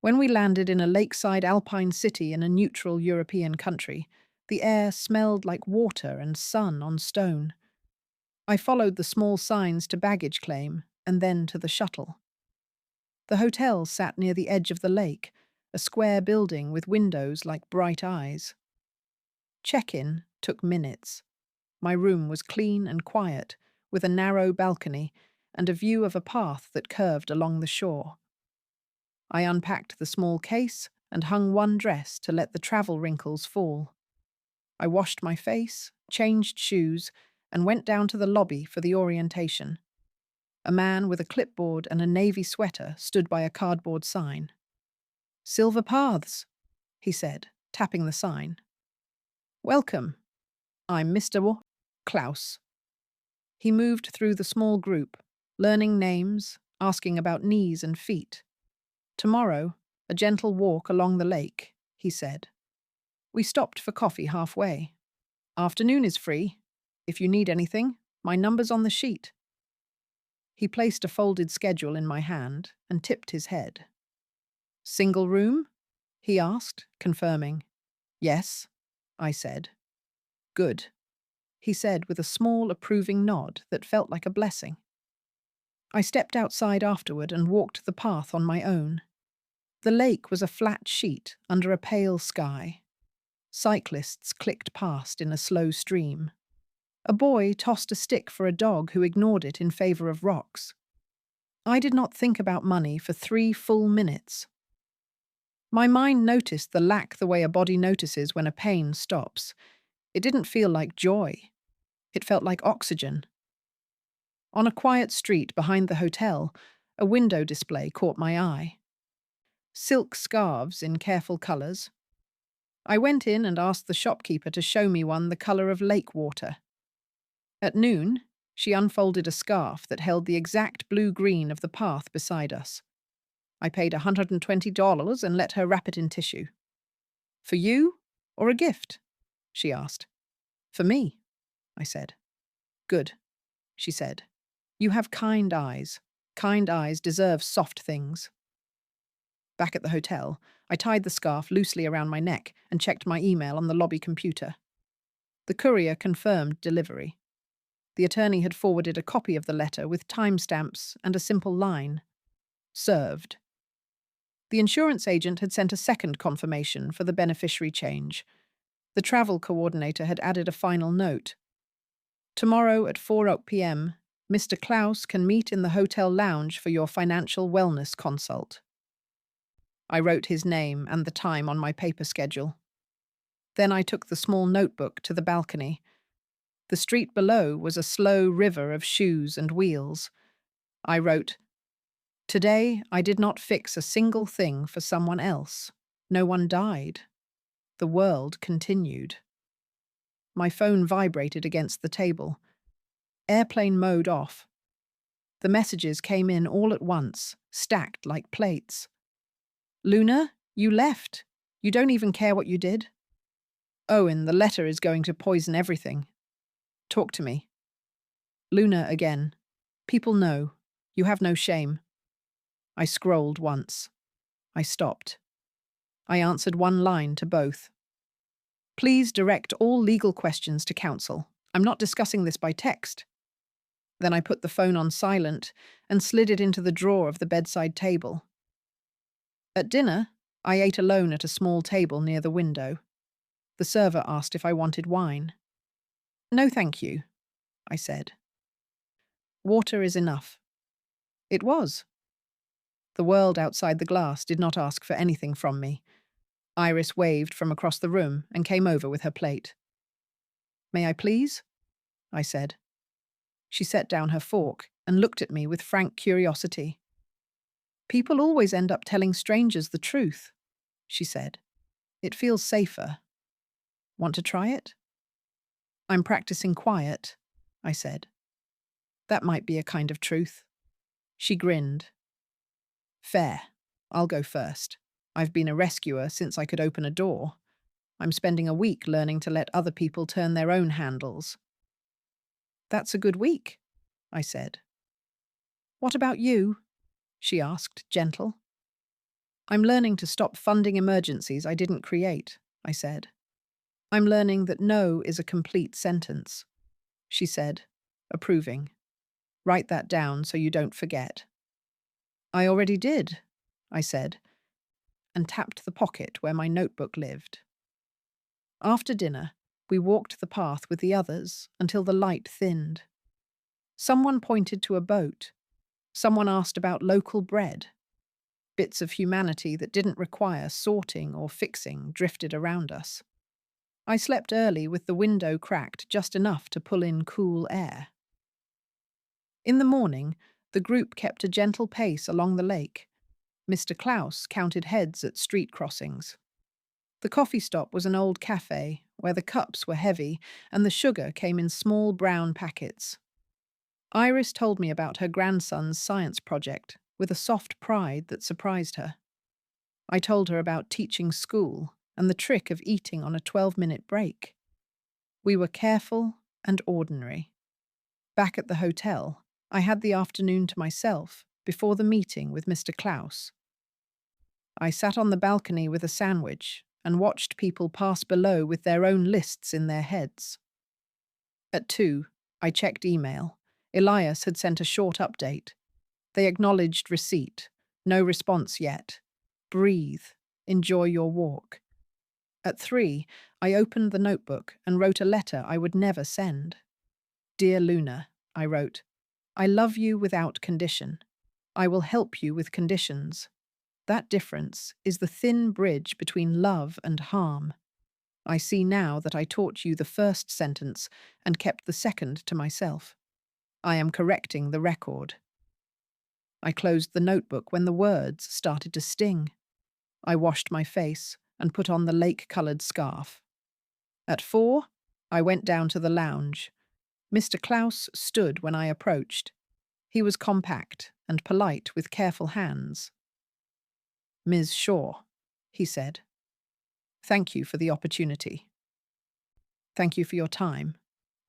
When we landed in a lakeside alpine city in a neutral European country, the air smelled like water and sun on stone. I followed the small signs to baggage claim and then to the shuttle. The hotel sat near the edge of the lake, a square building with windows like bright eyes. Check-in took minutes. My room was clean and quiet, with a narrow balcony and a view of a path that curved along the shore. I unpacked the small case and hung one dress to let the travel wrinkles fall. I washed my face, changed shoes, and went down to the lobby for the orientation. A man with a clipboard and a navy sweater stood by a cardboard sign. Silver Paths, he said, tapping the sign. Welcome. I'm Mr. Klaus. He moved through the small group, learning names, asking about knees and feet. Tomorrow, a gentle walk along the lake, he said. We stopped for coffee halfway. Afternoon is free. If you need anything, my number's on the sheet. He placed a folded schedule in my hand and tipped his head. Single room? He asked, confirming. Yes, I said. Good, he said with a small approving nod that felt like a blessing. I stepped outside afterward and walked the path on my own. The lake was a flat sheet under a pale sky. Cyclists clicked past in a slow stream. A boy tossed a stick for a dog who ignored it in favor of rocks. I did not think about money for 3 full minutes. My mind noticed the way a body notices when a pain stops. It didn't feel like joy. It felt like oxygen. On a quiet street behind the hotel, a window display caught my eye. Silk scarves in careful colors. I went in and asked the shopkeeper to show me one the color of lake water. At noon, she unfolded a scarf that held the exact blue-green of the path beside us. I paid $120 and let her wrap it in tissue. "For you, or a gift?" she asked. "For me," I said. "Good," she said. "You have kind eyes. Kind eyes deserve soft things." Back at the hotel, I tied the scarf loosely around my neck and checked my email on the lobby computer. The courier confirmed delivery. The attorney had forwarded a copy of the letter with timestamps and a simple line: "Served." The insurance agent had sent a second confirmation for the beneficiary change. The travel coordinator had added a final note: "Tomorrow at 4 p.m., Mr. Klaus can meet in the hotel lounge for your financial wellness consult." I wrote his name and the time on my paper schedule. Then I took the small notebook to the balcony. The street below was a slow river of shoes and wheels. I wrote, "Today I did not fix a single thing for someone else. No one died. The world continued." My phone vibrated against the table. Airplane mode off. The messages came in all at once, stacked like plates. "Luna, you left. You don't even care what you did." "Owen, the letter is going to poison everything. Talk to me." "Luna again. People know. You have no shame." I scrolled once. I stopped. I answered one line to both. "Please direct all legal questions to counsel. I'm not discussing this by text." Then I put the phone on silent and slid it into the drawer of the bedside table. At dinner, I ate alone at a small table near the window. The server asked if I wanted wine. "No, thank you," I said. "Water is enough." It was. The world outside the glass did not ask for anything from me. Iris waved from across the room and came over with her plate. "May I please?" I said. She set down her fork and looked at me with frank curiosity. "People always end up telling strangers the truth," she said. "It feels safer. Want to try it?" "I'm practicing quiet," I said. "That might be a kind of truth." She grinned. "Fair. I'll go first. I've been a rescuer since I could open a door. I'm spending a week learning to let other people turn their own handles." "That's a good week," I said. "What about you?" she asked, gentle. "I'm learning to stop funding emergencies I didn't create," I said. "I'm learning that no is a complete sentence," she said, approving. "Write that down so you don't forget." "I already did," I said, and tapped the pocket where my notebook lived. After dinner, we walked the path with the others until the light thinned. Someone pointed to a boat. Someone asked about local bread. Bits of humanity that didn't require sorting or fixing drifted around us. I slept early with the window cracked just enough to pull in cool air. In the morning, the group kept a gentle pace along the lake. Mr. Klaus counted heads at street crossings. The coffee stop was an old cafe where the cups were heavy and the sugar came in small brown packets. Iris told me about her grandson's science project with a soft pride that surprised her. I told her about teaching school and the trick of eating on a 12-minute break. We were careful and ordinary. Back at the hotel, I had the afternoon to myself before the meeting with Mr. Klaus. I sat on the balcony with a sandwich and watched people pass below with their own lists in their heads. At 2, I checked email. Elias had sent a short update. They acknowledged receipt. No response yet. Breathe. Enjoy your walk. At 3, I opened the notebook and wrote a letter I would never send. Dear Luna, I wrote, I love you without condition. I will help you with conditions. That difference is the thin bridge between love and harm. I see now that I taught you the first sentence and kept the second to myself. I am correcting the record. I closed the notebook when the words started to sting. I washed my face and put on the lake-coloured scarf. At 4, I went down to the lounge. Mr. Klaus stood when I approached. He was compact and polite with careful hands. Ms. Shaw, he said. Thank you for the opportunity. Thank you for your time,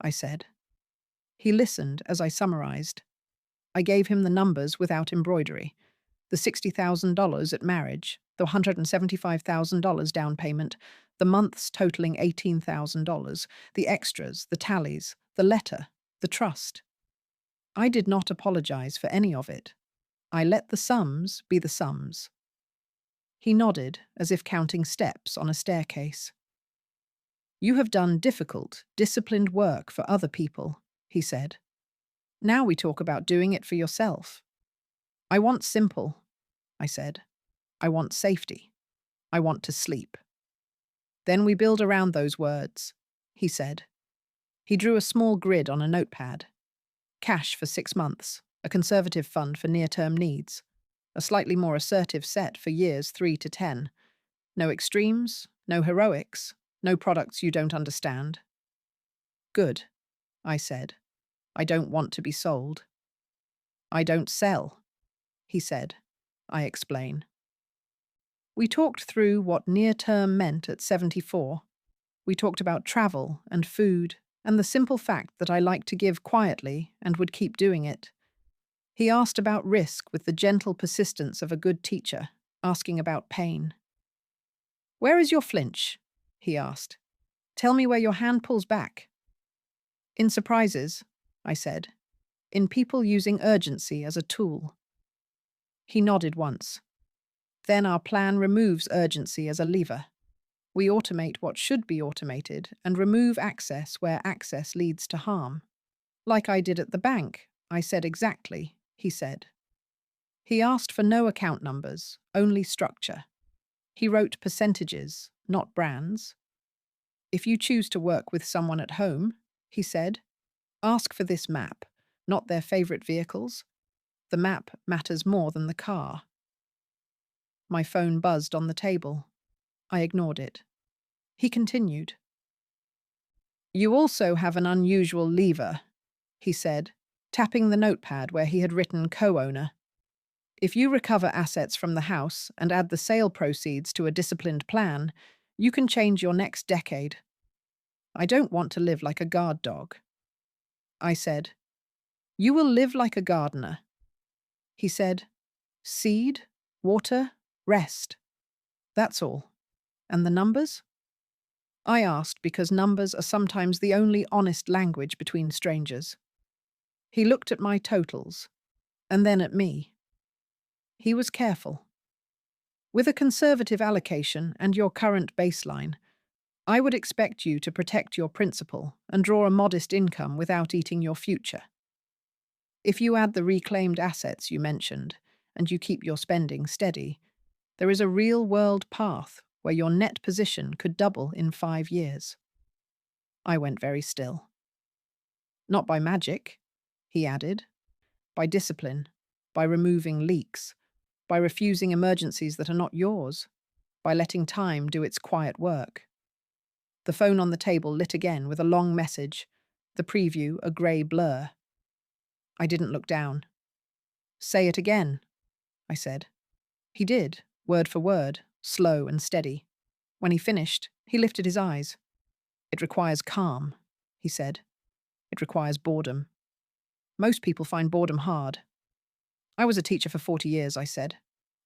I said. He listened as I summarized. I gave him the numbers without embroidery. The $60,000 at marriage, the $175,000 down payment, the months totaling $18,000, the extras, the tallies, the letter, the trust. I did not apologize for any of it. I let the sums be the sums. He nodded, as if counting steps on a staircase. You have done difficult, disciplined work for other people, he said. Now we talk about doing it for yourself. I want simple, I said. I want safety. I want to sleep. Then we build around those words, he said. He drew a small grid on a notepad. Cash for 6 months, a conservative fund for near-term needs, a slightly more assertive set for years 3 to 10. No extremes, no heroics, no products you don't understand. Good, I said. I don't want to be sold. I don't sell, he said. I explain. We talked through what near-term meant at 74. We talked about travel and food and the simple fact that I liked to give quietly and would keep doing it. He asked about risk with the gentle persistence of a good teacher, asking about pain. Where is your flinch? He asked. Tell me where your hand pulls back. In surprises, I said. In people using urgency as a tool. He nodded once. Then our plan removes urgency as a lever. We automate what should be automated and remove access where access leads to harm. Like I did at the bank, I said exactly, he said. He asked for no account numbers, only structure. He wrote percentages, not brands. If you choose to work with someone at home, he said, ask for this map, not their favorite vehicles. The map matters more than the car. My phone buzzed on the table. I ignored it. He continued. You also have an unusual lever, he said, tapping the notepad where he had written co-owner. If you recover assets from the house and add the sale proceeds to a disciplined plan, you can change your next decade. I don't want to live like a guard dog. I said, you will live like a gardener. He said, seed, water, rest. That's all. And the numbers? I asked because numbers are sometimes the only honest language between strangers. He looked at my totals, and then at me. He was careful. With a conservative allocation and your current baseline, I would expect you to protect your principal and draw a modest income without eating your future. If you add the reclaimed assets you mentioned, and you keep your spending steady, there is a real-world path where your net position could double in 5 years. I went very still. Not by magic, he added. By discipline, by removing leaks, by refusing emergencies that are not yours, by letting time do its quiet work. The phone on the table lit again with a long message, the preview a grey blur. I didn't look down. Say it again, I said. He did, word for word, slow and steady. When he finished, he lifted his eyes. It requires calm, he said. It requires boredom. Most people find boredom hard. I was a teacher for 40 years, I said.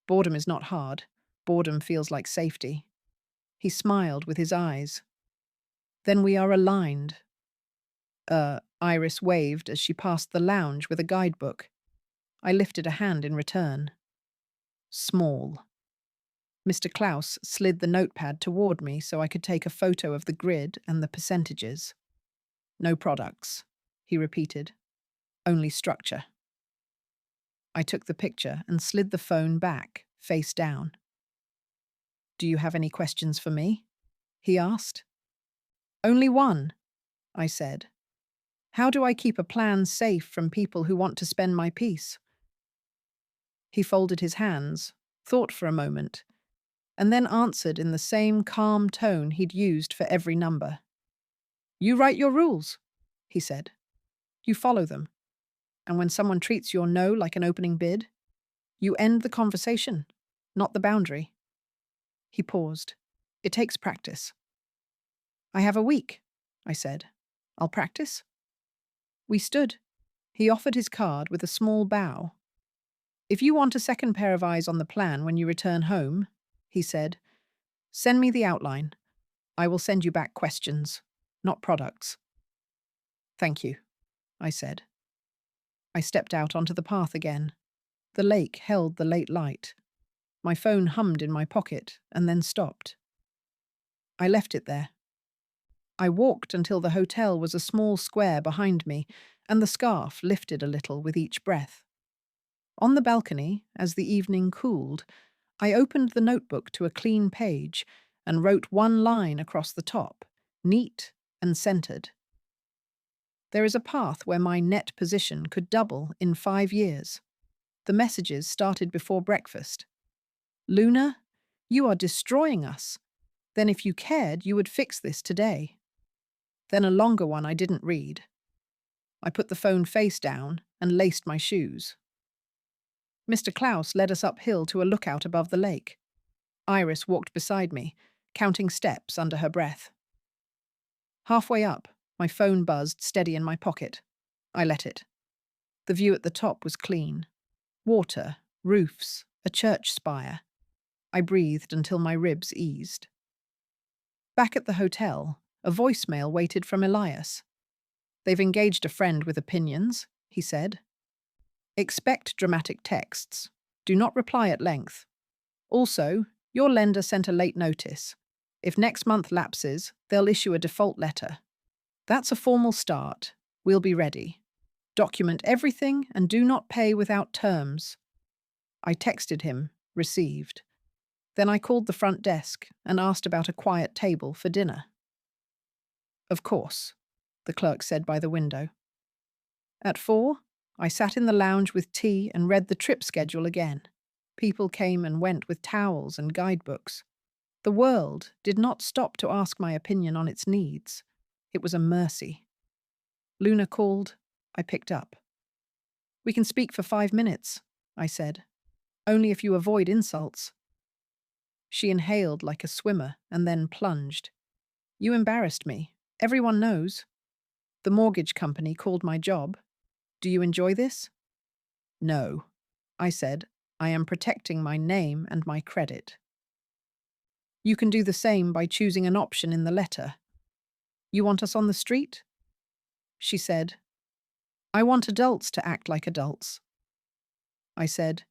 Boredom is not hard. Boredom feels like safety. He smiled with his eyes. Then we are aligned. Iris waved as she passed the lounge with a guidebook. I lifted a hand in return. Small. Mr. Klaus slid the notepad toward me so I could take a photo of the grid and the percentages. No products, he repeated. Only structure. I took the picture and slid the phone back, face down. Do you have any questions for me? He asked. Only one, I said. How do I keep a plan safe from people who want to spend my peace? He folded his hands, thought for a moment, and then answered in the same calm tone he'd used for every number. You write your rules, he said. You follow them. And when someone treats your no like an opening bid, you end the conversation, not the boundary. He paused. It takes practice. I have a week, I said. I'll practice. We stood. He offered his card with a small bow. If you want a second pair of eyes on the plan when you return home, he said, send me the outline. I will send you back questions, not products. Thank you, I said. I stepped out onto the path again. The lake held the late light. My phone hummed in my pocket and then stopped. I left it there. I walked until the hotel was a small square behind me, and the scarf lifted a little with each breath. On the balcony, as the evening cooled, I opened the notebook to a clean page and wrote one line across the top, neat and centered. There is a path where my net position could double in 5 years. The messages started before breakfast. Luna, you are destroying us. Then if you cared, you would fix this today. Then a longer one I didn't read. I put the phone face down and laced my shoes. Mr. Klaus led us uphill to a lookout above the lake. Iris walked beside me, counting steps under her breath. Halfway up, my phone buzzed steady in my pocket. I let it. The view at the top was clean. Water, roofs, a church spire. I breathed until my ribs eased. Back at the hotel, a voicemail waited from Elias. They've engaged a friend with opinions, he said. Expect dramatic texts. Do not reply at length. Also, your lender sent a late notice. If next month lapses, they'll issue a default letter. That's a formal start. We'll be ready. Document everything and do not pay without terms. I texted him, received. Then I called the front desk and asked about a quiet table for dinner. Of course, the clerk said by the window. At 4, I sat in the lounge with tea and read the trip schedule again. People came and went with towels and guidebooks. The world did not stop to ask my opinion on its needs. It was a mercy. Luna called. I picked up. We can speak for 5 minutes, I said. Only if you avoid insults. She inhaled like a swimmer and then plunged. You embarrassed me. Everyone knows. The mortgage company called my job. Do you enjoy this? No, I said. I am protecting my name and my credit. You can do the same by choosing an option in the letter. You want us on the street? She said. I want adults to act like adults. I said.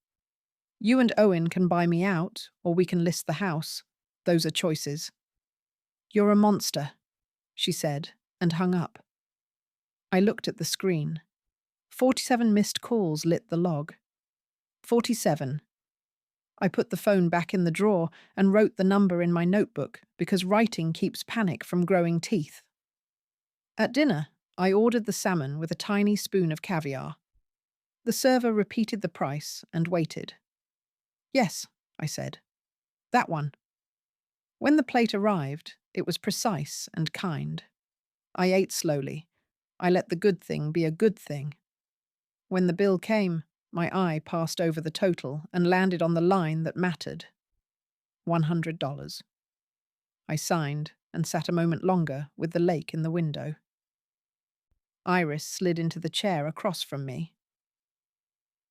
You and Owen can buy me out, or we can list the house. Those are choices. You're a monster, she said, and hung up. I looked at the screen. 47 missed calls lit the log. 47. I put the phone back in the drawer and wrote the number in my notebook because writing keeps panic from growing teeth. At dinner, I ordered the salmon with a tiny spoon of caviar. The server repeated the price and waited. Yes, I said. That one. When the plate arrived, it was precise and kind. I ate slowly. I let the good thing be a good thing. When the bill came, my eye passed over the total and landed on the line that mattered. $100. I signed and sat a moment longer with the lake in the window. Iris slid into the chair across from me.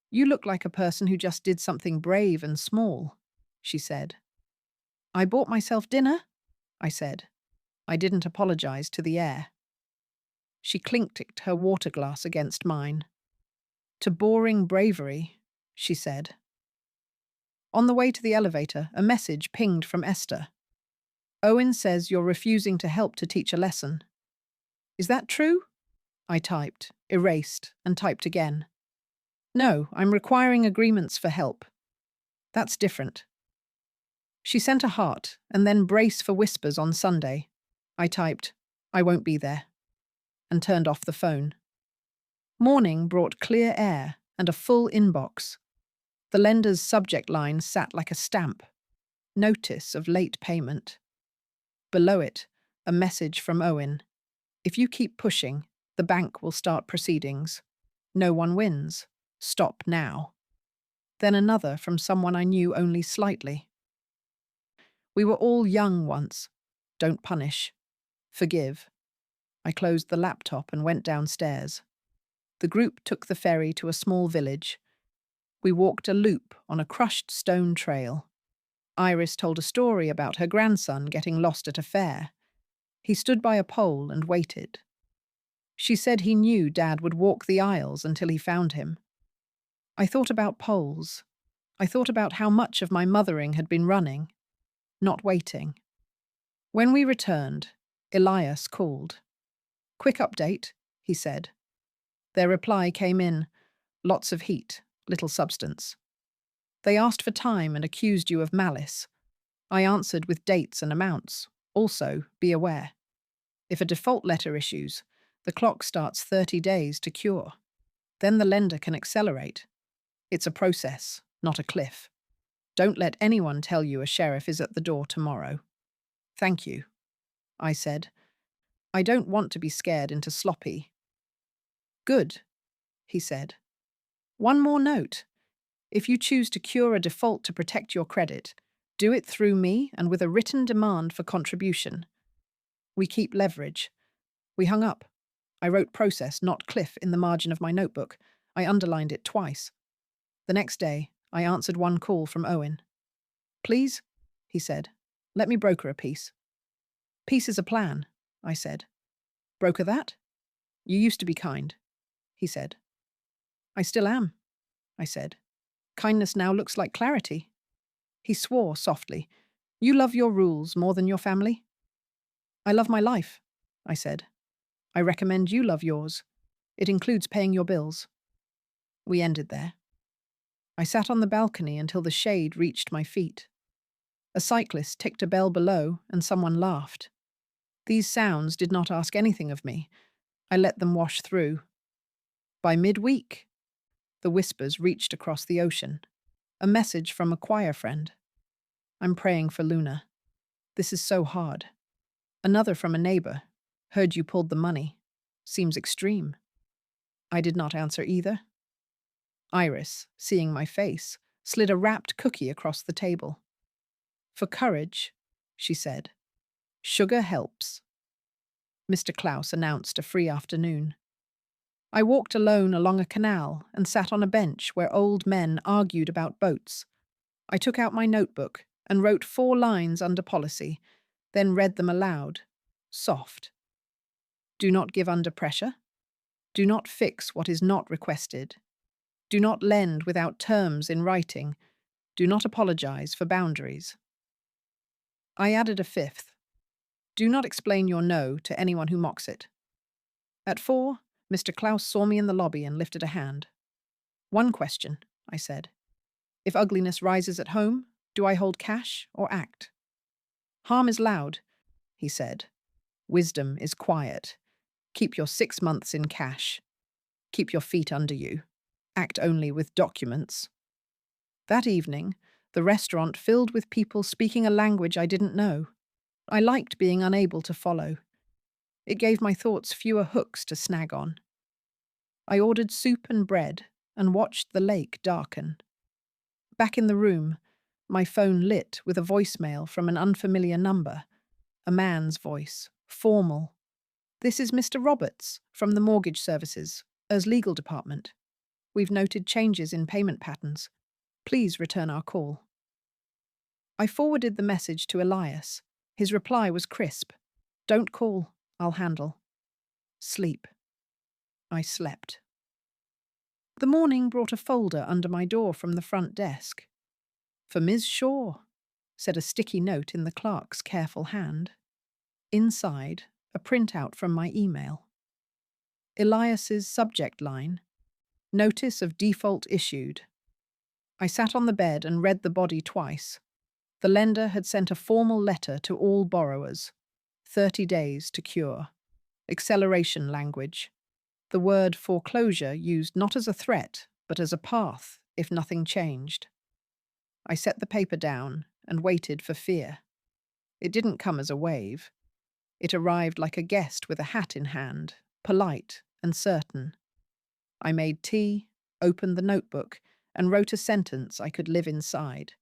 You look like a person who just did something brave and small, she said. I bought myself dinner, I said. I didn't apologize to the air. She clinked her water glass against mine. To boring bravery, she said. On the way to the elevator, a message pinged from Esther. Owen says you're refusing to help to teach a lesson. Is that true? I typed, erased, and typed again. No, I'm requiring agreements for help. That's different. She sent a heart, and then brace for whispers on Sunday. I typed, I won't be there, and turned off the phone. Morning brought clear air and a full inbox. The lender's subject line sat like a stamp. Notice of late payment. Below it, a message from Owen. If you keep pushing, the bank will start proceedings. No one wins. Stop now. Then another from someone I knew only slightly. We were all young once. Don't punish. Forgive. I closed the laptop and went downstairs. The group took the ferry to a small village. We walked a loop on a crushed stone trail. Iris told a story about her grandson getting lost at a fair. He stood by a pole and waited. She said he knew Dad would walk the aisles until he found him. I thought about poles. I thought about how much of my mothering had been running, not waiting. When we returned, Elias called. Quick update, he said. Their reply came in, lots of heat, little substance. They asked for time and accused you of malice. I answered with dates and amounts. Also, be aware. If a default letter issues, the clock starts 30 days to cure. Then the lender can accelerate. It's a process, not a cliff. Don't let anyone tell you a sheriff is at the door tomorrow. Thank you, I said. I don't want to be scared into sloppy. Good, he said. One more note. If you choose to cure a default to protect your credit, do it through me and with a written demand for contribution. We keep leverage. We hung up. I wrote process, not cliff, in the margin of my notebook. I underlined it twice. The next day, I answered one call from Owen. Please, he said, let me broker a piece. Piece is a plan, I said. Broker that? You used to be kind, he said. I still am, I said. Kindness now looks like clarity. He swore softly. You love your rules more than your family? I love my life, I said. I recommend you love yours. It includes paying your bills. We ended there. I sat on the balcony until the shade reached my feet. A cyclist ticked a bell below and someone laughed. These sounds did not ask anything of me. I let them wash through. By midweek, the whispers reached across the ocean. A message from a choir friend. I'm praying for Luna. This is so hard. Another from a neighbor. Heard you pulled the money. Seems extreme. I did not answer either. Iris, seeing my face, slid a wrapped cookie across the table. For courage, she said. Sugar helps. Mr. Klaus announced a free afternoon. I walked alone along a canal and sat on a bench where old men argued about boats. I took out my notebook and wrote 4 lines under policy, then read them aloud, soft. Do not give under pressure. Do not fix what is not requested. Do not lend without terms in writing. Do not apologize for boundaries. I added a 5th. Do not explain your no to anyone who mocks it. At 4, Mr. Klaus saw me in the lobby and lifted a hand. One question, I said. If ugliness rises at home, do I hold cash or act? Harm is loud, he said. Wisdom is quiet. Keep your 6 months in cash. Keep your feet under you. Act only with documents. That evening, the restaurant filled with people speaking a language I didn't know. I liked being unable to follow. It gave my thoughts fewer hooks to snag on. I ordered soup and bread and watched the lake darken. Back in the room, my phone lit with a voicemail from an unfamiliar number. A man's voice, formal. This is Mr. Roberts from the Mortgage Services, as legal department. We've noted changes in payment patterns. Please return our call. I forwarded the message to Elias. His reply was crisp. Don't call, I'll handle. Sleep. I slept. The morning brought a folder under my door from the front desk. "For Ms. Shaw," said a sticky note in the clerk's careful hand. Inside, a printout from my email. Elias's subject line, "Notice of default issued." I sat on the bed and read the body twice. The lender had sent a formal letter to all borrowers. 30 days to cure. Acceleration language. The word foreclosure used not as a threat, but as a path, if nothing changed. I set the paper down and waited for fear. It didn't come as a wave. It arrived like a guest with a hat in hand, polite and certain. I made tea, opened the notebook, and wrote a sentence I could live inside.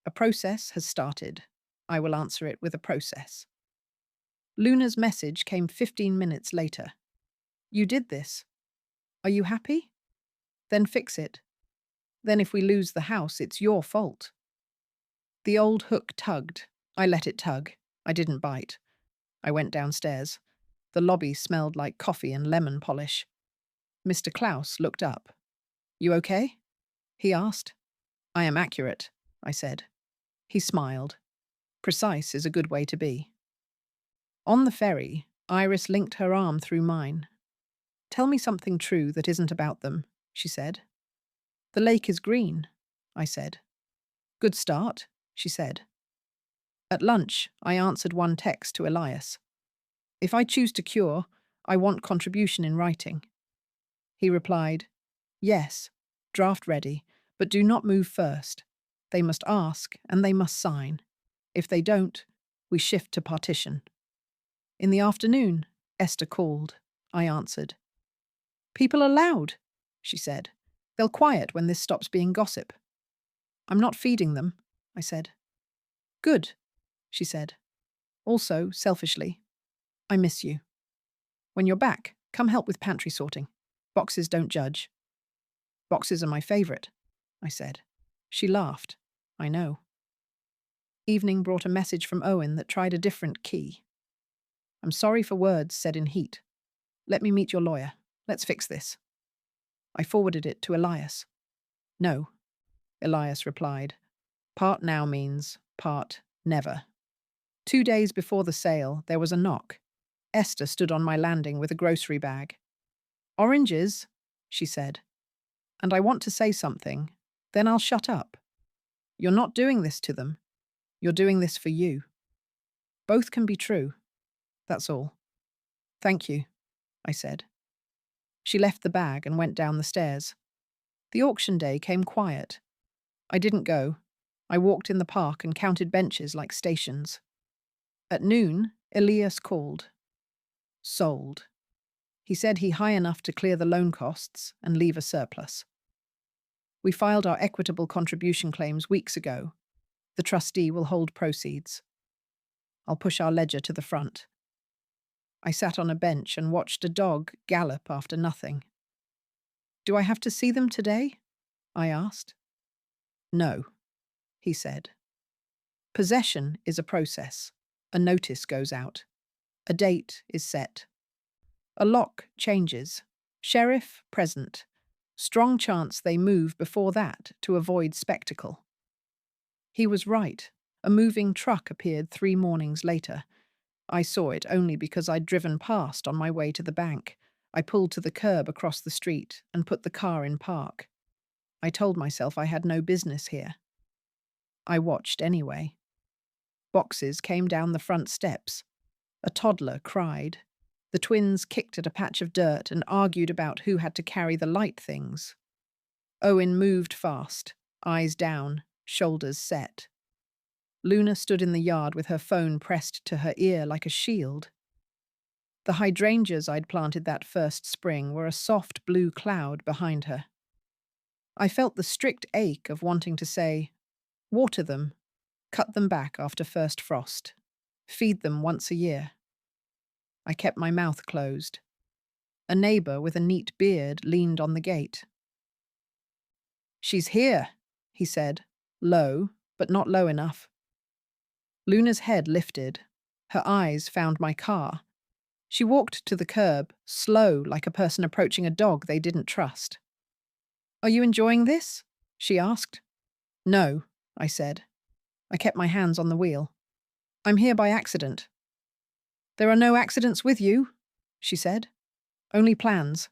"A process has started. I will answer it with a process." Luna's message came 15 minutes later. "You did this. Are you happy? Then fix it. Then if we lose the house, it's your fault." The old hook tugged. I let it tug. I didn't bite. I went downstairs. The lobby smelled like coffee and lemon polish. Mr. Klaus looked up. "You okay?" he asked. "I am accurate," I said. He smiled. Precise is a good way to be. On the ferry, Iris linked her arm through mine. "Tell me something true that isn't about them," she said. "The lake is green," I said. "Good start," she said. At lunch, I answered one text to Elias. "If I choose to cure, I want contribution in writing." He replied, "Yes, draft ready, but do not move first. They must ask and they must sign. If they don't, we shift to partition." In the afternoon, Esther called. I answered. "People are loud," she said. "They'll quiet when this stops being gossip." "I'm not feeding them," I said. "Good," she said. Also, selfishly, "I miss you. When you're back, come help with pantry sorting. Boxes don't judge." "Boxes are my favorite," I said. She laughed. "I know." Evening brought a message from Owen that tried a different key. "I'm sorry for words said in heat. Let me meet your lawyer. Let's fix this." I forwarded it to Elias. "No," Elias replied. "Part now means part never." 2 days before the sale, there was a knock. Esther stood on my landing with a grocery bag. "Oranges," she said. "And I want to say something. Then I'll shut up. You're not doing this to them. You're doing this for you. Both can be true. That's all." "Thank you," I said. She left the bag and went down the stairs. The auction day came quiet. I didn't go. I walked in the park and counted benches like stations. At noon, Elias called. Sold. He said he high enough to clear the loan costs and leave a surplus. We filed our equitable contribution claims weeks ago. The trustee will hold proceeds. I'll push our ledger to the front. I sat on a bench and watched a dog gallop after nothing. "Do I have to see them today?" I asked. "No," he said. Possession is a process. A notice goes out. A date is set. A lock changes. Sheriff present. Strong chance they move before that to avoid spectacle. He was right. A moving truck appeared 3 mornings later. I saw it only because I'd driven past on my way to the bank. I pulled to the curb across the street and put the car in park. I told myself I had no business here. I watched anyway. Boxes came down the front steps. A toddler cried. The twins kicked at a patch of dirt and argued about who had to carry the light things. Owen moved fast, eyes down, shoulders set. Luna stood in the yard with her phone pressed to her ear like a shield. The hydrangeas I'd planted that first spring were a soft blue cloud behind her. I felt the strict ache of wanting to say, "Water them, cut them back after first frost, feed them once a year." I kept my mouth closed. A neighbor with a neat beard leaned on the gate. "She's here," he said, low, but not low enough. Luna's head lifted. Her eyes found my car. She walked to the curb, slow like a person approaching a dog they didn't trust. Are you enjoying this? She asked. No, I said. I kept my hands on the wheel. I'm here by accident. There are no accidents with you, she said. Only plans.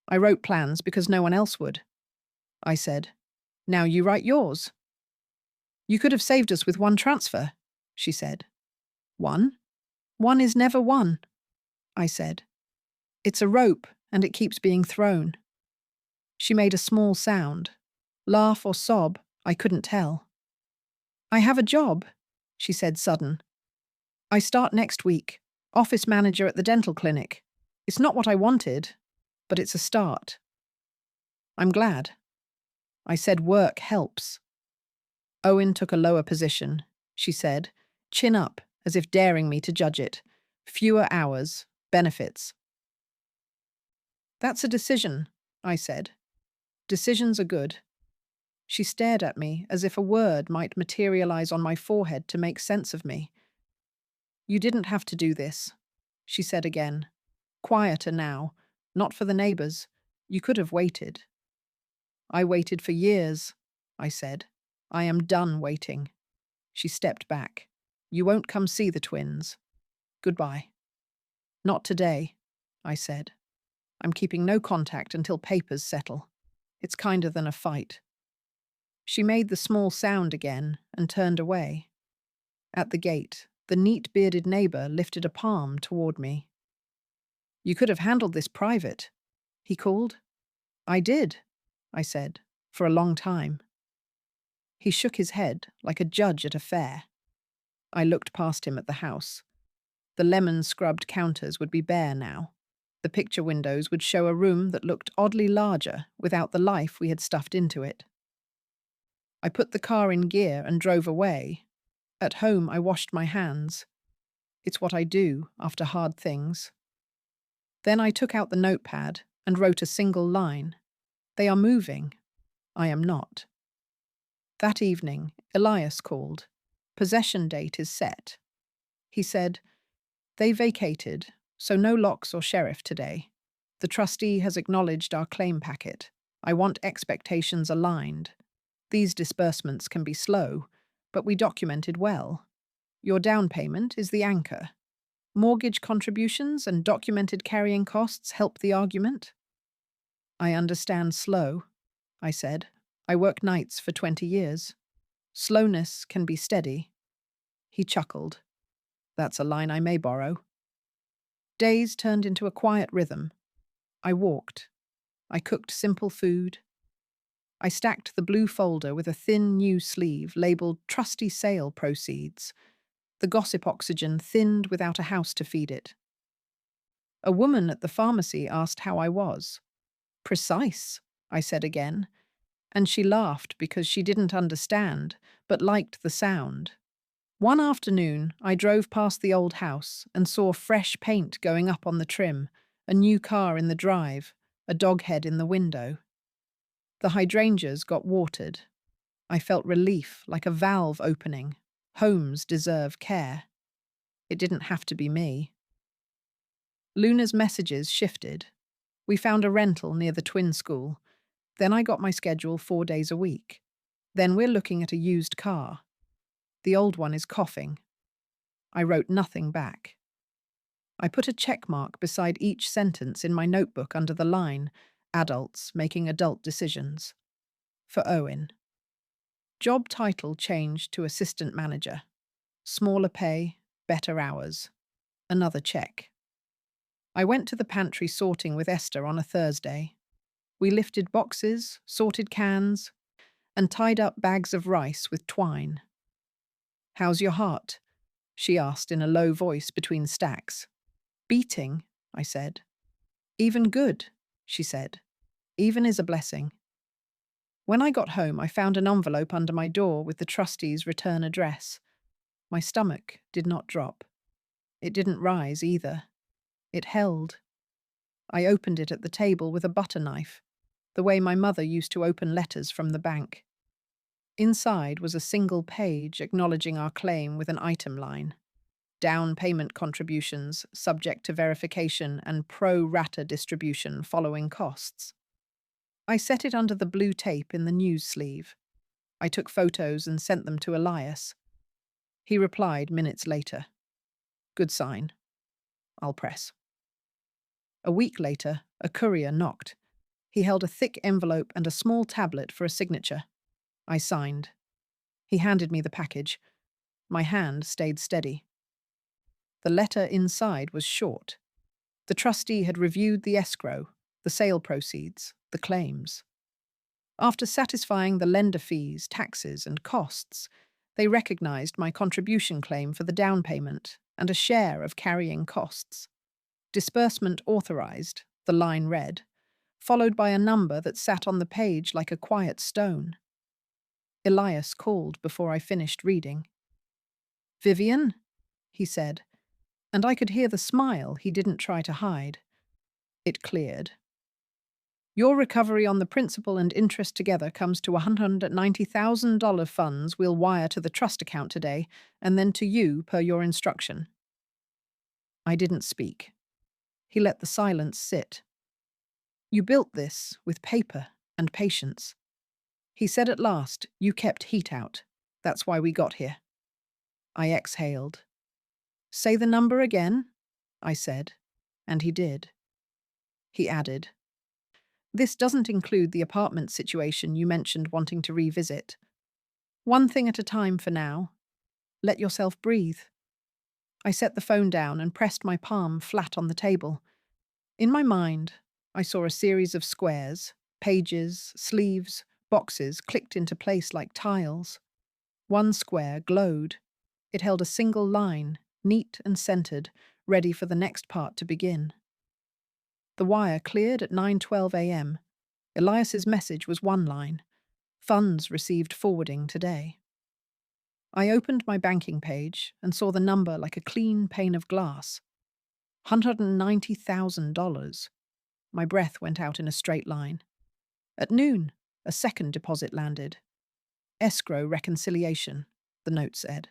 I wrote plans because no one else would. I said. Now you write yours. You could have saved us with one transfer, she said. One? One is never one, I said. It's a rope, and it keeps being thrown. She made a small sound. Laugh or sob, I couldn't tell. I have a job, she said sudden. I start next week, office manager at the dental clinic. It's not what I wanted, but it's a start. I'm glad. I said work helps. Owen took a lower position, she said, chin up, as if daring me to judge it. Fewer hours, benefits. That's a decision, I said. Decisions are good. She stared at me as if a word might materialize on my forehead to make sense of me. You didn't have to do this, she said again. Quieter now, not for the neighbors. You could have waited. I waited for years, I said. I am done waiting. She stepped back. You won't come see the twins. Goodbye. Not today, I said. I'm keeping no contact until papers settle. It's kinder than a fight. She made the small sound again and turned away. At the gate, the neat-bearded neighbor lifted a palm toward me. You could have handled this private, he called. I did, I said, for a long time. He shook his head like a judge at a fair. I looked past him at the house. The lemon-scrubbed counters would be bare now. The picture windows would show a room that looked oddly larger without the life we had stuffed into it. I put the car in gear and drove away. At home, I washed my hands. It's what I do after hard things. Then I took out the notepad and wrote a single line. They are moving. I am not. That evening, Elias called. Possession date is set. He said, they vacated, so no locks or sheriff today. The trustee has acknowledged our claim packet. I want expectations aligned. These disbursements can be slow, but we documented well. Your down payment is the anchor. Mortgage contributions and documented carrying costs help the argument. I understand slow, I said. I work nights for 20 years. Slowness can be steady. He chuckled. That's a line I may borrow. Days turned into a quiet rhythm. I walked. I cooked simple food. I stacked the blue folder with a thin new sleeve labeled Trusty Sale Proceeds. The gossip oxygen thinned without a house to feed it. A woman at the pharmacy asked how I was. Precise, I said again, and she laughed because she didn't understand, but liked the sound. One afternoon, I drove past the old house and saw fresh paint going up on the trim, a new car in the drive, a dog head in the window. The hydrangeas got watered. I felt relief, like a valve opening. Homes deserve care. It didn't have to be me. Luna's messages shifted. We found a rental near the twin school. Then I got my schedule 4 days a week. Then we're looking at a used car. The old one is coughing. I wrote nothing back. I put a check mark beside each sentence in my notebook under the line, adults making adult decisions. For Owen. Job title changed to assistant manager. Smaller pay, better hours. Another check. I went to the pantry sorting with Esther on a Thursday. We lifted boxes, sorted cans, and tied up bags of rice with twine. How's your heart? She asked in a low voice between stacks. Beating, I said. Even good, she said. Even is a blessing. When I got home, I found an envelope under my door with the trustee's return address. My stomach did not drop. It didn't rise either. It held. I opened it at the table with a butter knife, the way my mother used to open letters from the bank. Inside was a single page acknowledging our claim with an item line. Down payment contributions, subject to verification and pro rata distribution following costs. I set it under the blue tape in the news sleeve. I took photos and sent them to Elias. He replied minutes later. Good sign. I'll press. A week later, a courier knocked. He held a thick envelope and a small tablet for a signature. I signed. He handed me the package. My hand stayed steady. The letter inside was short. The trustee had reviewed the escrow, the sale proceeds, the claims. After satisfying the lender fees, taxes, and costs, they recognized my contribution claim for the down payment and a share of carrying costs. Disbursement authorized, the line read, followed by a number that sat on the page like a quiet stone. Elias called before I finished reading. "Vivian?" he said, and I could hear the smile he didn't try to hide. It cleared. Your recovery on the principal and interest together comes to $190,000 funds we'll wire to the trust account today, and then to you per your instruction. I didn't speak. He let the silence sit. You built this with paper and patience. He said at last, you kept heat out. That's why we got here. I exhaled. Say the number again, I said, and he did. He added, this doesn't include the apartment situation you mentioned wanting to revisit. One thing at a time for now. Let yourself breathe. I set the phone down and pressed my palm flat on the table. In my mind, I saw a series of squares, pages, sleeves, boxes clicked into place like tiles. One square glowed. It held a single line, neat and centered, ready for the next part to begin. The wire cleared at 9:12 a.m. Elias's message was one line. Funds received forwarding today. I opened my banking page and saw the number like a clean pane of glass. $190,000. My breath went out in a straight line. At noon, a second deposit landed. Escrow reconciliation, the note said.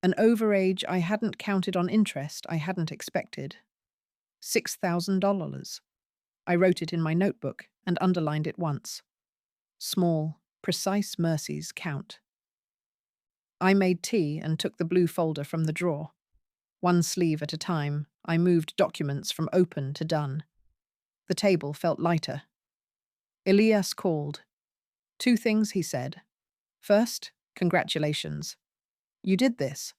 An overage I hadn't counted on interest I hadn't expected. $6,000. I wrote it in my notebook and underlined it once. Small, precise mercies count. I made tea and took the blue folder from the drawer. One sleeve at a time, I moved documents from open to done. The table felt lighter. Elias called. 2 things he said. First, congratulations. You did this.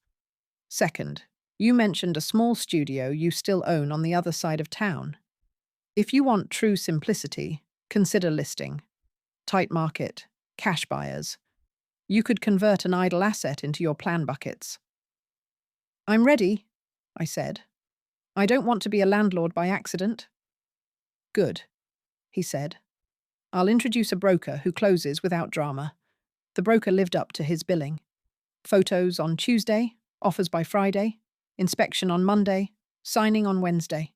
Second, you mentioned a small studio you still own on the other side of town. If you want true simplicity, consider listing. Tight market, cash buyers. You could convert an idle asset into your plan buckets. I'm ready, I said. I don't want to be a landlord by accident. Good, he said. I'll introduce a broker who closes without drama. The broker lived up to his billing. Photos on Tuesday, offers by Friday, inspection on Monday, signing on Wednesday.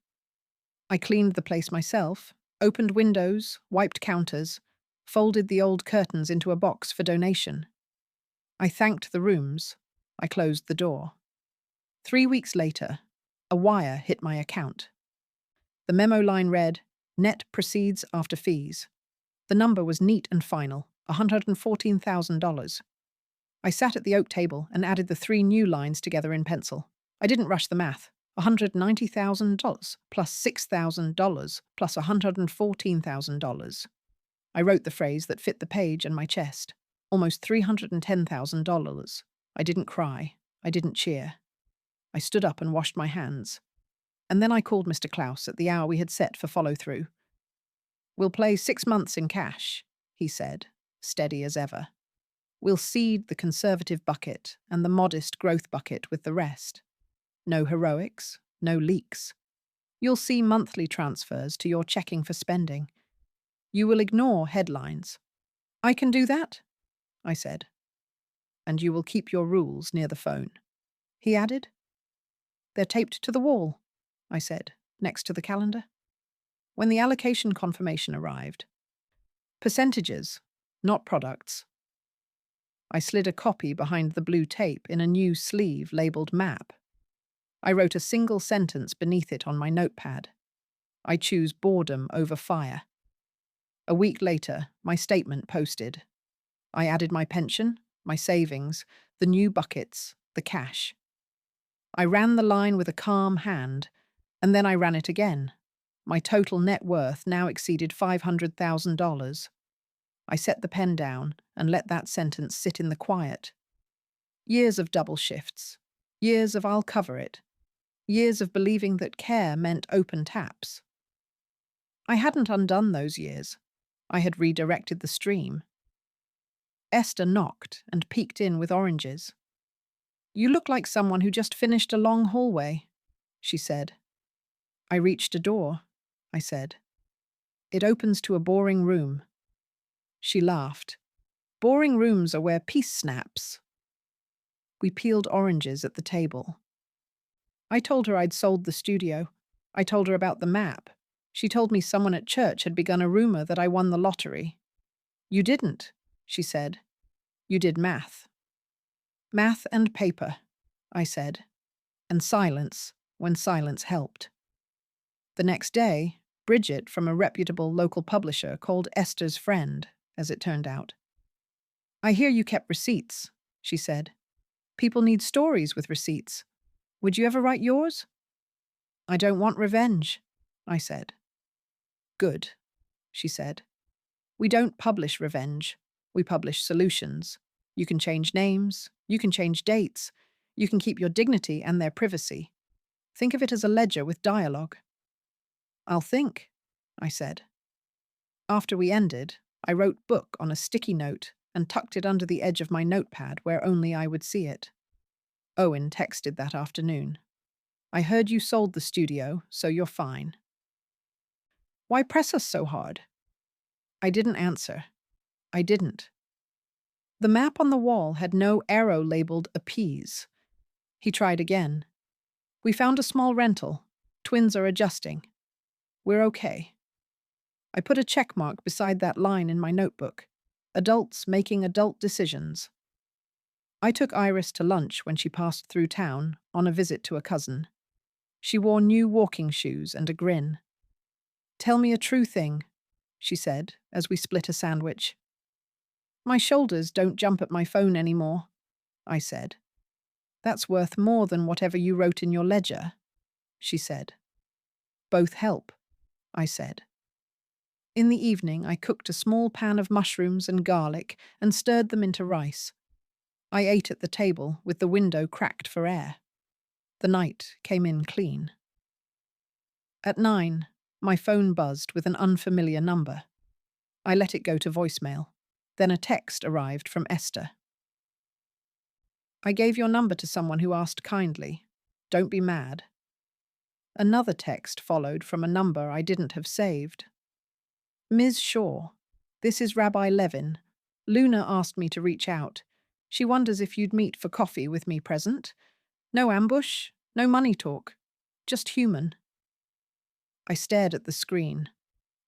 I cleaned the place myself, opened windows, wiped counters, folded the old curtains into a box for donation. I thanked the rooms. I closed the door. 3 weeks later, a wire hit my account. The memo line read, net proceeds after fees. The number was neat and final, $114,000. I sat at the oak table and added the 3 new lines together in pencil. I didn't rush the math. $190,000 plus $6,000 plus $114,000. I wrote the phrase that fit the page and my chest. Almost $310,000. I didn't cry. I didn't cheer. I stood up and washed my hands. And then I called Mr. Klaus at the hour we had set for follow-through. We'll play 6 months in cash, he said, steady as ever. We'll seed the conservative bucket and the modest growth bucket with the rest. No heroics, no leaks. You'll see monthly transfers to your checking for spending. You will ignore headlines. I can do that, I said. And you will keep your rules near the phone, he added. They're taped to the wall, I said, next to the calendar. When the allocation confirmation arrived. Percentages, not products. I slid a copy behind the blue tape in a new sleeve labeled map. I wrote a single sentence beneath it on my notepad. I choose boredom over fire. A week later, my statement posted. I added my pension, my savings, the new buckets, the cash. I ran the line with a calm hand, and then I ran it again. My total net worth now exceeded $500,000. I set the pen down and let that sentence sit in the quiet. Years of double shifts. Years of I'll cover it. Years of believing that care meant open taps. I hadn't undone those years. I had redirected the stream. Esther knocked and peeked in with oranges. "You look like someone who just finished a long hallway," she said. "I reached a door," I said. "It opens to a boring room." She laughed. "Boring rooms are where peace snaps." We peeled oranges at the table. I told her I'd sold the studio. I told her about the map. She told me someone at church had begun a rumor that I won the lottery. "You didn't," she said. "You did math." "Math and paper," I said, and silence when silence helped. The next day, Bridget from a reputable local publisher called Esther's friend, as it turned out. "I hear you kept receipts," she said. "People need stories with receipts. Would you ever write yours?" "I don't want revenge," I said. "Good," she said. "We don't publish revenge. We publish solutions. You can change names. You can change dates. You can keep your dignity and their privacy. Think of it as a ledger with dialogue." "I'll think," I said. After we ended, I wrote book on a sticky note and tucked it under the edge of my notepad where only I would see it. Owen texted that afternoon. "I heard you sold the studio, so you're fine." "Why press us so hard?" I didn't answer. I didn't. The map on the wall had no arrow labeled appease. He tried again. "We found a small rental. Twins are adjusting. We're okay." I put a check mark beside that line in my notebook. Adults making adult decisions. I took Iris to lunch when she passed through town on a visit to a cousin. She wore new walking shoes and a grin. "Tell me a true thing," she said as we split a sandwich. "My shoulders don't jump at my phone anymore," I said. "That's worth more than whatever you wrote in your ledger," she said. "Both help," I said. In the evening, I cooked a small pan of mushrooms and garlic and stirred them into rice. I ate at the table with the window cracked for air. The night came in clean. At 9, my phone buzzed with an unfamiliar number. I let it go to voicemail. Then a text arrived from Esther. "I gave your number to someone who asked kindly. Don't be mad." Another text followed from a number I didn't have saved. "Ms. Shaw, this is Rabbi Levin. Luna asked me to reach out. She wonders if you'd meet for coffee with me present. No ambush, no money talk. Just human." I stared at the screen.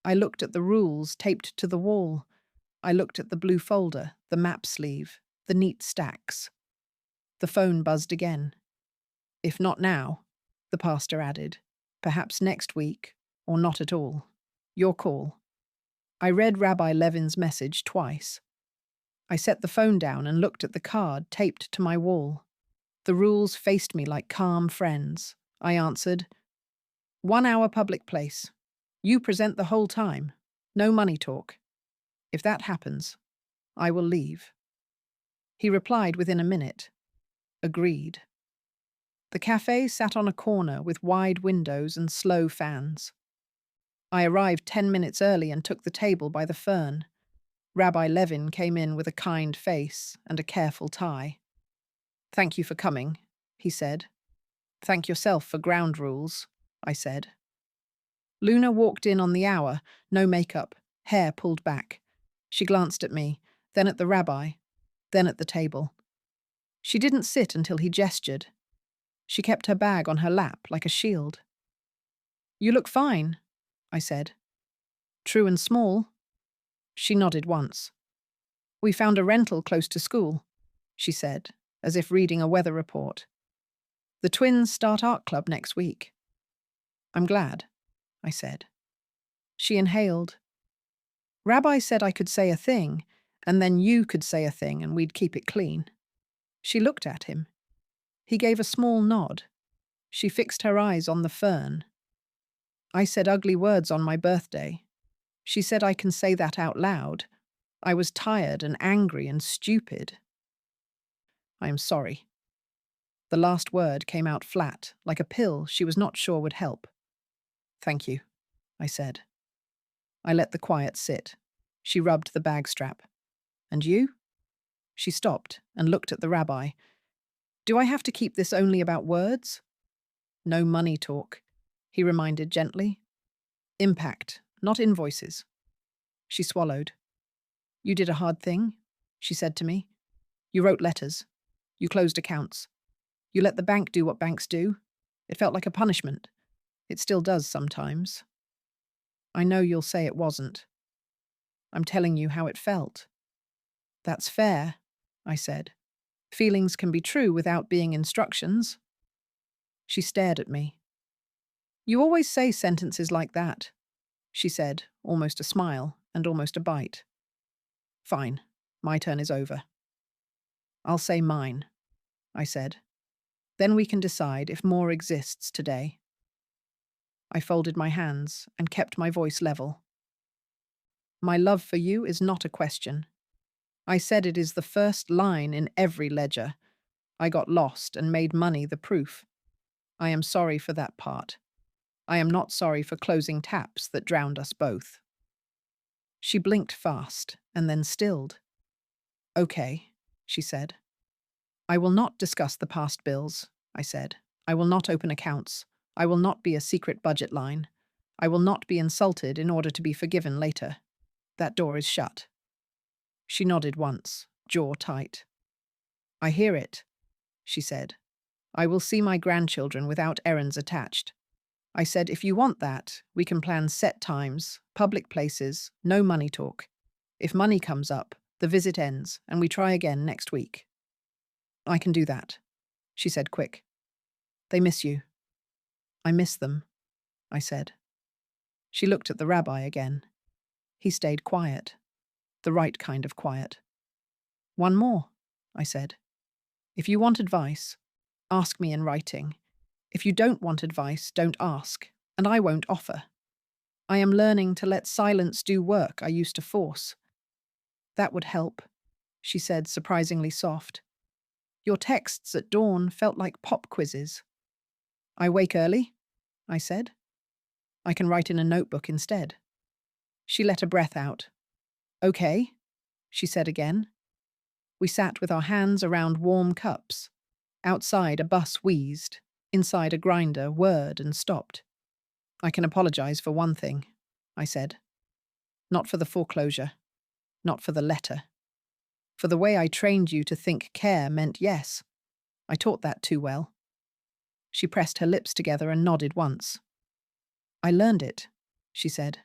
I looked at the rules taped to the wall. I looked at the blue folder, the map sleeve, the neat stacks. The phone buzzed again. "If not now," the pastor added, "perhaps next week, or not at all. Your call." I read Rabbi Levin's message twice. I set the phone down and looked at the card taped to my wall. The rules faced me like calm friends. I answered, 1 hour public place. You present the whole time. No money talk. If that happens, I will leave." He replied within a minute. Agreed. The cafe sat on a corner with wide windows and slow fans. I arrived 10 minutes early and took the table by the fern. Rabbi Levin came in with a kind face and a careful tie. "Thank you for coming," he said. "Thank yourself for ground rules," I said. Luna walked in on the hour, no makeup, hair pulled back. She glanced at me, then at the rabbi, then at the table. She didn't sit until he gestured. She kept her bag on her lap like a shield. "You look fine," I said. "True and small?" She nodded once. "We found a rental close to school," she said, as if reading a weather report. "The twins start art club next week." "I'm glad," I said. She inhaled. Rabbi said I could say a thing, and then you could say a thing and we'd keep it clean. She looked at him. He gave a small nod. She fixed her eyes on the fern. I said ugly words on my birthday. She said I can say that out loud. I was tired and angry and stupid. I am sorry. The last word came out flat, like a pill she was not sure would help. Thank you, I said. I let the quiet sit. She rubbed the bag strap. And you? She stopped and looked at the rabbi. Do I have to keep this only about words? No money talk, he reminded gently. Impact, not invoices. She swallowed. You did a hard thing, she said to me. You wrote letters. You closed accounts. You let the bank do what banks do. It felt like a punishment. It still does sometimes. I know you'll say it wasn't. I'm telling you how it felt. That's fair, I said. Feelings can be true without being instructions. She stared at me. You always say sentences like that, she said, almost a smile and almost a bite. Fine, my turn is over. I'll say mine, I said. Then we can decide if more exists today. I folded my hands and kept my voice level. My love for you is not a question. I said it is the first line in every ledger. I got lost and made money the proof. I am sorry for that part. I am not sorry for closing taps that drowned us both. She blinked fast and then stilled. Okay, she said. I will not discuss the past bills, I said. I will not open accounts. I will not be a secret budget line. I will not be insulted in order to be forgiven later. That door is shut. She nodded once, jaw tight. I hear it, she said. I will see my grandchildren without errands attached. I said, if you want that, we can plan set times, public places, no money talk. If money comes up, the visit ends, and we try again next week. I can do that, she said quick. They miss you. I miss them, I said. She looked at the rabbi again. He stayed quiet. The right kind of quiet. One more, I said. If you want advice, ask me in writing. If you don't want advice, don't ask, and I won't offer. I am learning to let silence do work I used to force. That would help, she said, surprisingly soft. Your texts at dawn felt like pop quizzes. I wake early, I said. I can write in a notebook instead. She let a breath out. Okay, she said again. We sat with our hands around warm cups. Outside, a bus wheezed. Inside, a grinder whirred and stopped. I can apologize for one thing, I said. Not for the foreclosure. Not for the letter. For the way I trained you to think care meant yes. I taught that too well. She pressed her lips together and nodded once. I learned it, she said.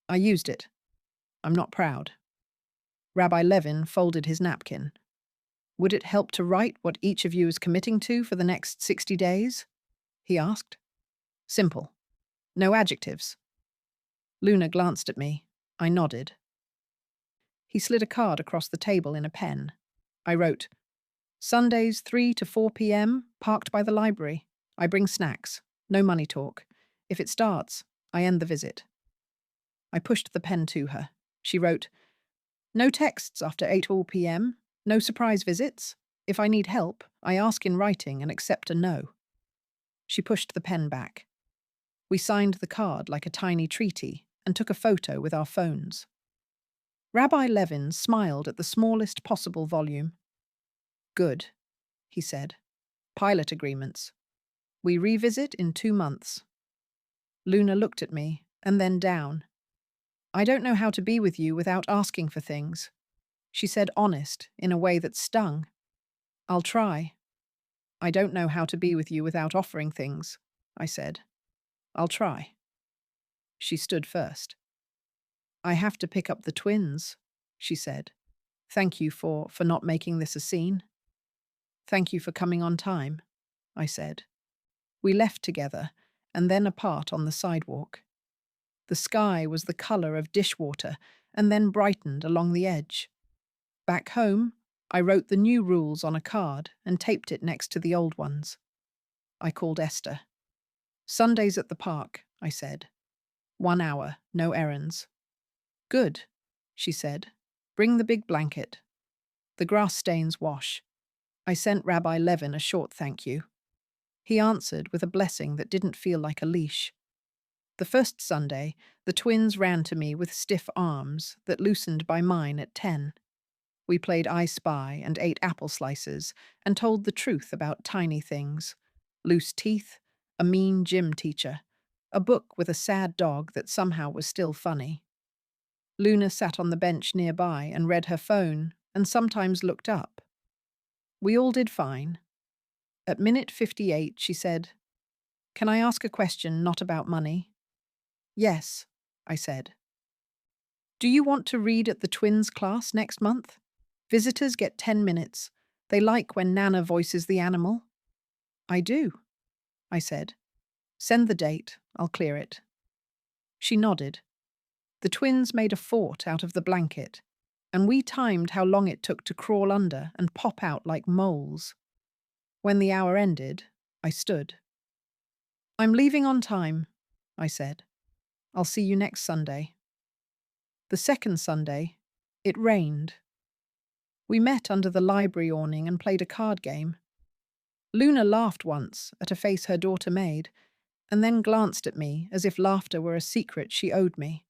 I used it. I'm not proud. Rabbi Levin folded his napkin. Would it help to write what each of you is committing to for the next 60 days? He asked. Simple. No adjectives. Luna glanced at me. I nodded. He slid a card across the table in a pen. I wrote, Sundays 3 to 4 p.m., parked by the library. I bring snacks. No money talk. If it starts, I end the visit. I pushed the pen to her. She wrote, No texts after 8 all p.m., no surprise visits. If I need help, I ask in writing and accept a no. She pushed the pen back. We signed the card like a tiny treaty and took a photo with our phones. Rabbi Levin smiled at the smallest possible volume. Good, he said. Pilot agreements. We revisit in 2 months. Luna looked at me and then down. I don't know how to be with you without asking for things. She said honest in a way that stung. I'll try. I don't know how to be with you without offering things, I said. I'll try. She stood first. I have to pick up the twins, she said. Thank you for not making this a scene. Thank you for coming on time, I said. We left together and then apart on the sidewalk. The sky was the color of dishwater and then brightened along the edge. Back home, I wrote the new rules on a card and taped it next to the old ones. I called Esther. "Sundays at the park," I said. 1 hour, no errands. "Good," she said. "Bring the big blanket. The grass stains wash." I sent Rabbi Levin a short thank you. He answered with a blessing that didn't feel like a leash. The first Sunday, the twins ran to me with stiff arms that loosened by mine at 10. We played I Spy and ate apple slices and told the truth about tiny things. Loose teeth, a mean gym teacher, a book with a sad dog that somehow was still funny. Luna sat on the bench nearby and read her phone and sometimes looked up. We all did fine. At minute 58, she said, "Can I ask a question not about money?" "Yes," I said. "Do you want to read at the twins' class next month? Visitors get 10 minutes. They like when Nana voices the animal." "I do," I said. "Send the date. I'll clear it." She nodded. The twins made a fort out of the blanket, and we timed how long it took to crawl under and pop out like moles. When the hour ended, I stood. "I'm leaving on time," I said. "I'll see you next Sunday." The second Sunday, it rained. We met under the library awning and played a card game. Luna laughed once at a face her daughter made, and then glanced at me as if laughter were a secret she owed me.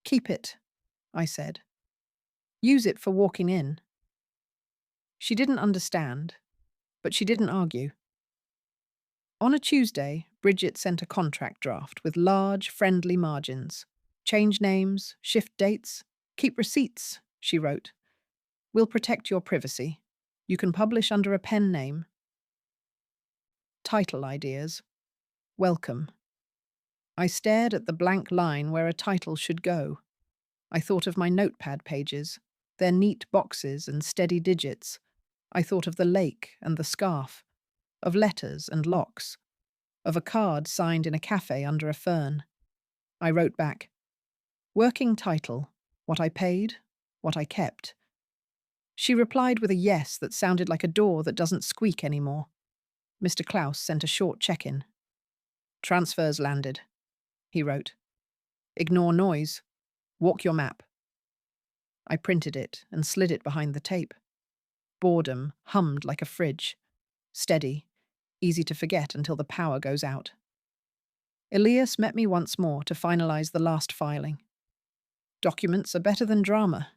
"Keep it," I said. "Use it for walking in." She didn't understand, but she didn't argue. On a Tuesday, Bridget sent a contract draft with large, friendly margins. "Change names, shift dates, keep receipts," she wrote. "We'll protect your privacy. You can publish under a pen name." Title ideas. Welcome. I stared at the blank line where a title should go. I thought of my notepad pages, their neat boxes and steady digits. I thought of the lake and the scarf, of letters and locks, of a card signed in a cafe under a fern. I wrote back, "Working title, what I paid, what I kept." She replied with a yes that sounded like a door that doesn't squeak anymore. Mr. Klaus sent a short check-in. "Transfers landed," he wrote. "Ignore noise. Walk your map." I printed it and slid it behind the tape. Boredom hummed like a fridge. Steady, easy to forget until the power goes out. Elias met me once more to finalize the last filing. "Documents are better than drama,"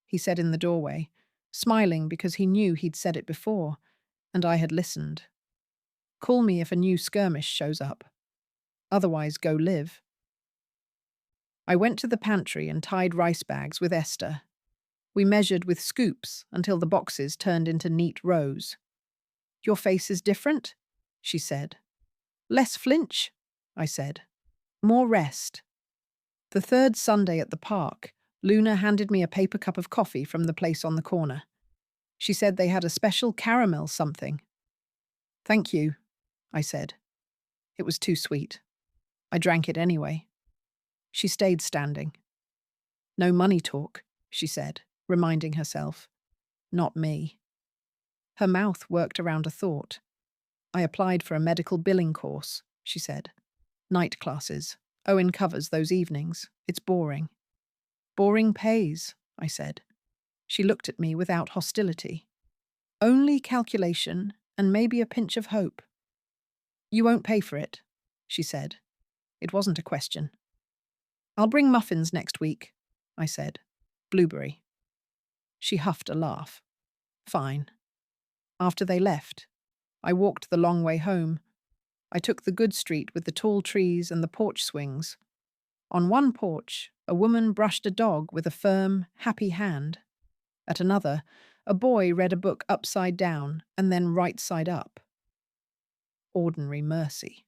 he said in the doorway, smiling because he knew he'd said it before, and I had listened. "Call me if a new skirmish shows up. Otherwise, go live." I went to the pantry and tied rice bags with Esther. We measured with scoops until the boxes turned into neat rows. "Your face is different," she said. "Less flinch," I said. "More rest." The third Sunday at the park, Luna handed me a paper cup of coffee from the place on the corner. She said they had a special caramel something. "Thank you," I said. It was too sweet. I drank it anyway. She stayed standing. "No money talk," she said, reminding herself. "Not me." Her mouth worked around a thought. "I applied for a medical billing course," she said. "Night classes. Owen covers those evenings. It's boring." "Boring pays," I said. She looked at me without hostility. "Only calculation and maybe a pinch of hope." "You won't pay for it," she said. It wasn't a question. "I'll bring muffins next week," I said. "Blueberry." She huffed a laugh. "Fine." After they left, I walked the long way home. I took the good street with the tall trees and the porch swings. On one porch, a woman brushed a dog with a firm, happy hand. At another, a boy read a book upside down and then right side up. Ordinary mercy.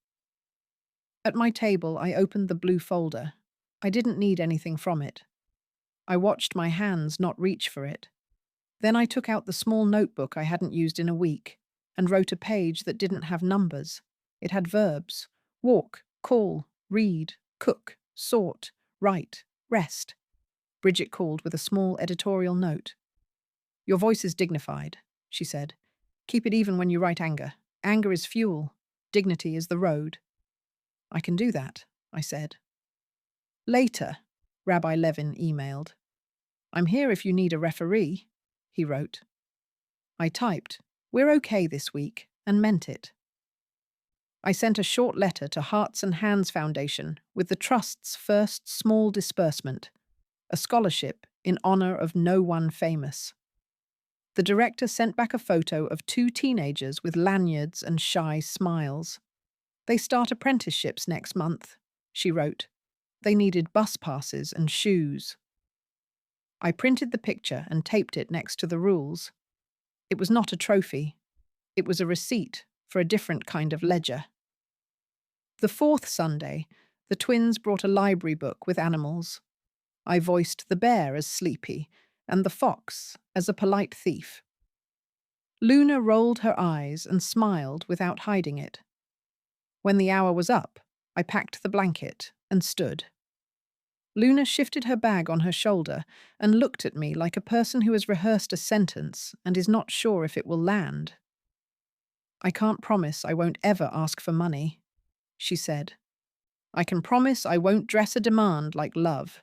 At my table, I opened the blue folder. I didn't need anything from it. I watched my hands not reach for it. Then I took out the small notebook I hadn't used in a week and wrote a page that didn't have numbers. It had verbs: walk, call, read, cook, sort, write, rest. Bridget called with a small editorial note. Your voice is dignified, she said. Keep it even when you write anger. Anger is fuel. Dignity is the road. I can do that, I said. Later, Rabbi Levin emailed. I'm here if you need a referee, he wrote. I typed, we're okay this week, and meant it. I sent a short letter to Hearts and Hands Foundation with the Trust's first small disbursement, a scholarship in honor of no one famous. The director sent back a photo of two teenagers with lanyards and shy smiles. They start apprenticeships next month, she wrote. They needed bus passes and shoes. I printed the picture and taped it next to the rules. It was not a trophy. It was a receipt for a different kind of ledger. The fourth Sunday, the twins brought a library book with animals. I voiced the bear as sleepy and the fox as a polite thief. Luna rolled her eyes and smiled without hiding it. When the hour was up, I packed the blanket and stood. Luna shifted her bag on her shoulder and looked at me like a person who has rehearsed a sentence and is not sure if it will land. I can't promise I won't ever ask for money, she said. I can promise I won't dress a demand like love.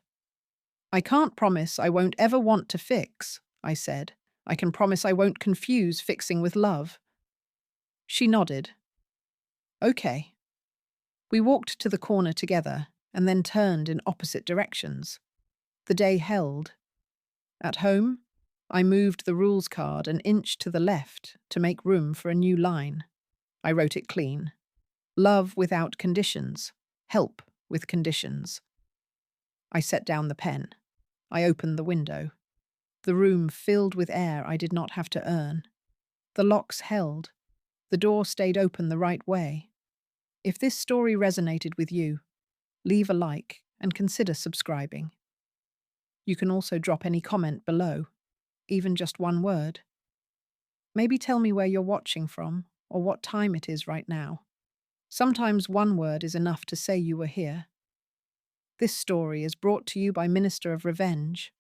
I can't promise I won't ever want to fix, I said. I can promise I won't confuse fixing with love. She nodded. Okay. We walked to the corner together and then turned in opposite directions. The day held. At home, I moved the rules card an inch to the left to make room for a new line. I wrote it clean. Love without conditions. Help with conditions. I set down the pen. I opened the window. The room filled with air I did not have to earn. The locks held. The door stayed open the right way. If this story resonated with you, leave a like and consider subscribing. You can also drop any comment below, even just one word. Maybe tell me where you're watching from or what time it is right now. Sometimes one word is enough to say you were here. This story is brought to you by Minister of Revenge.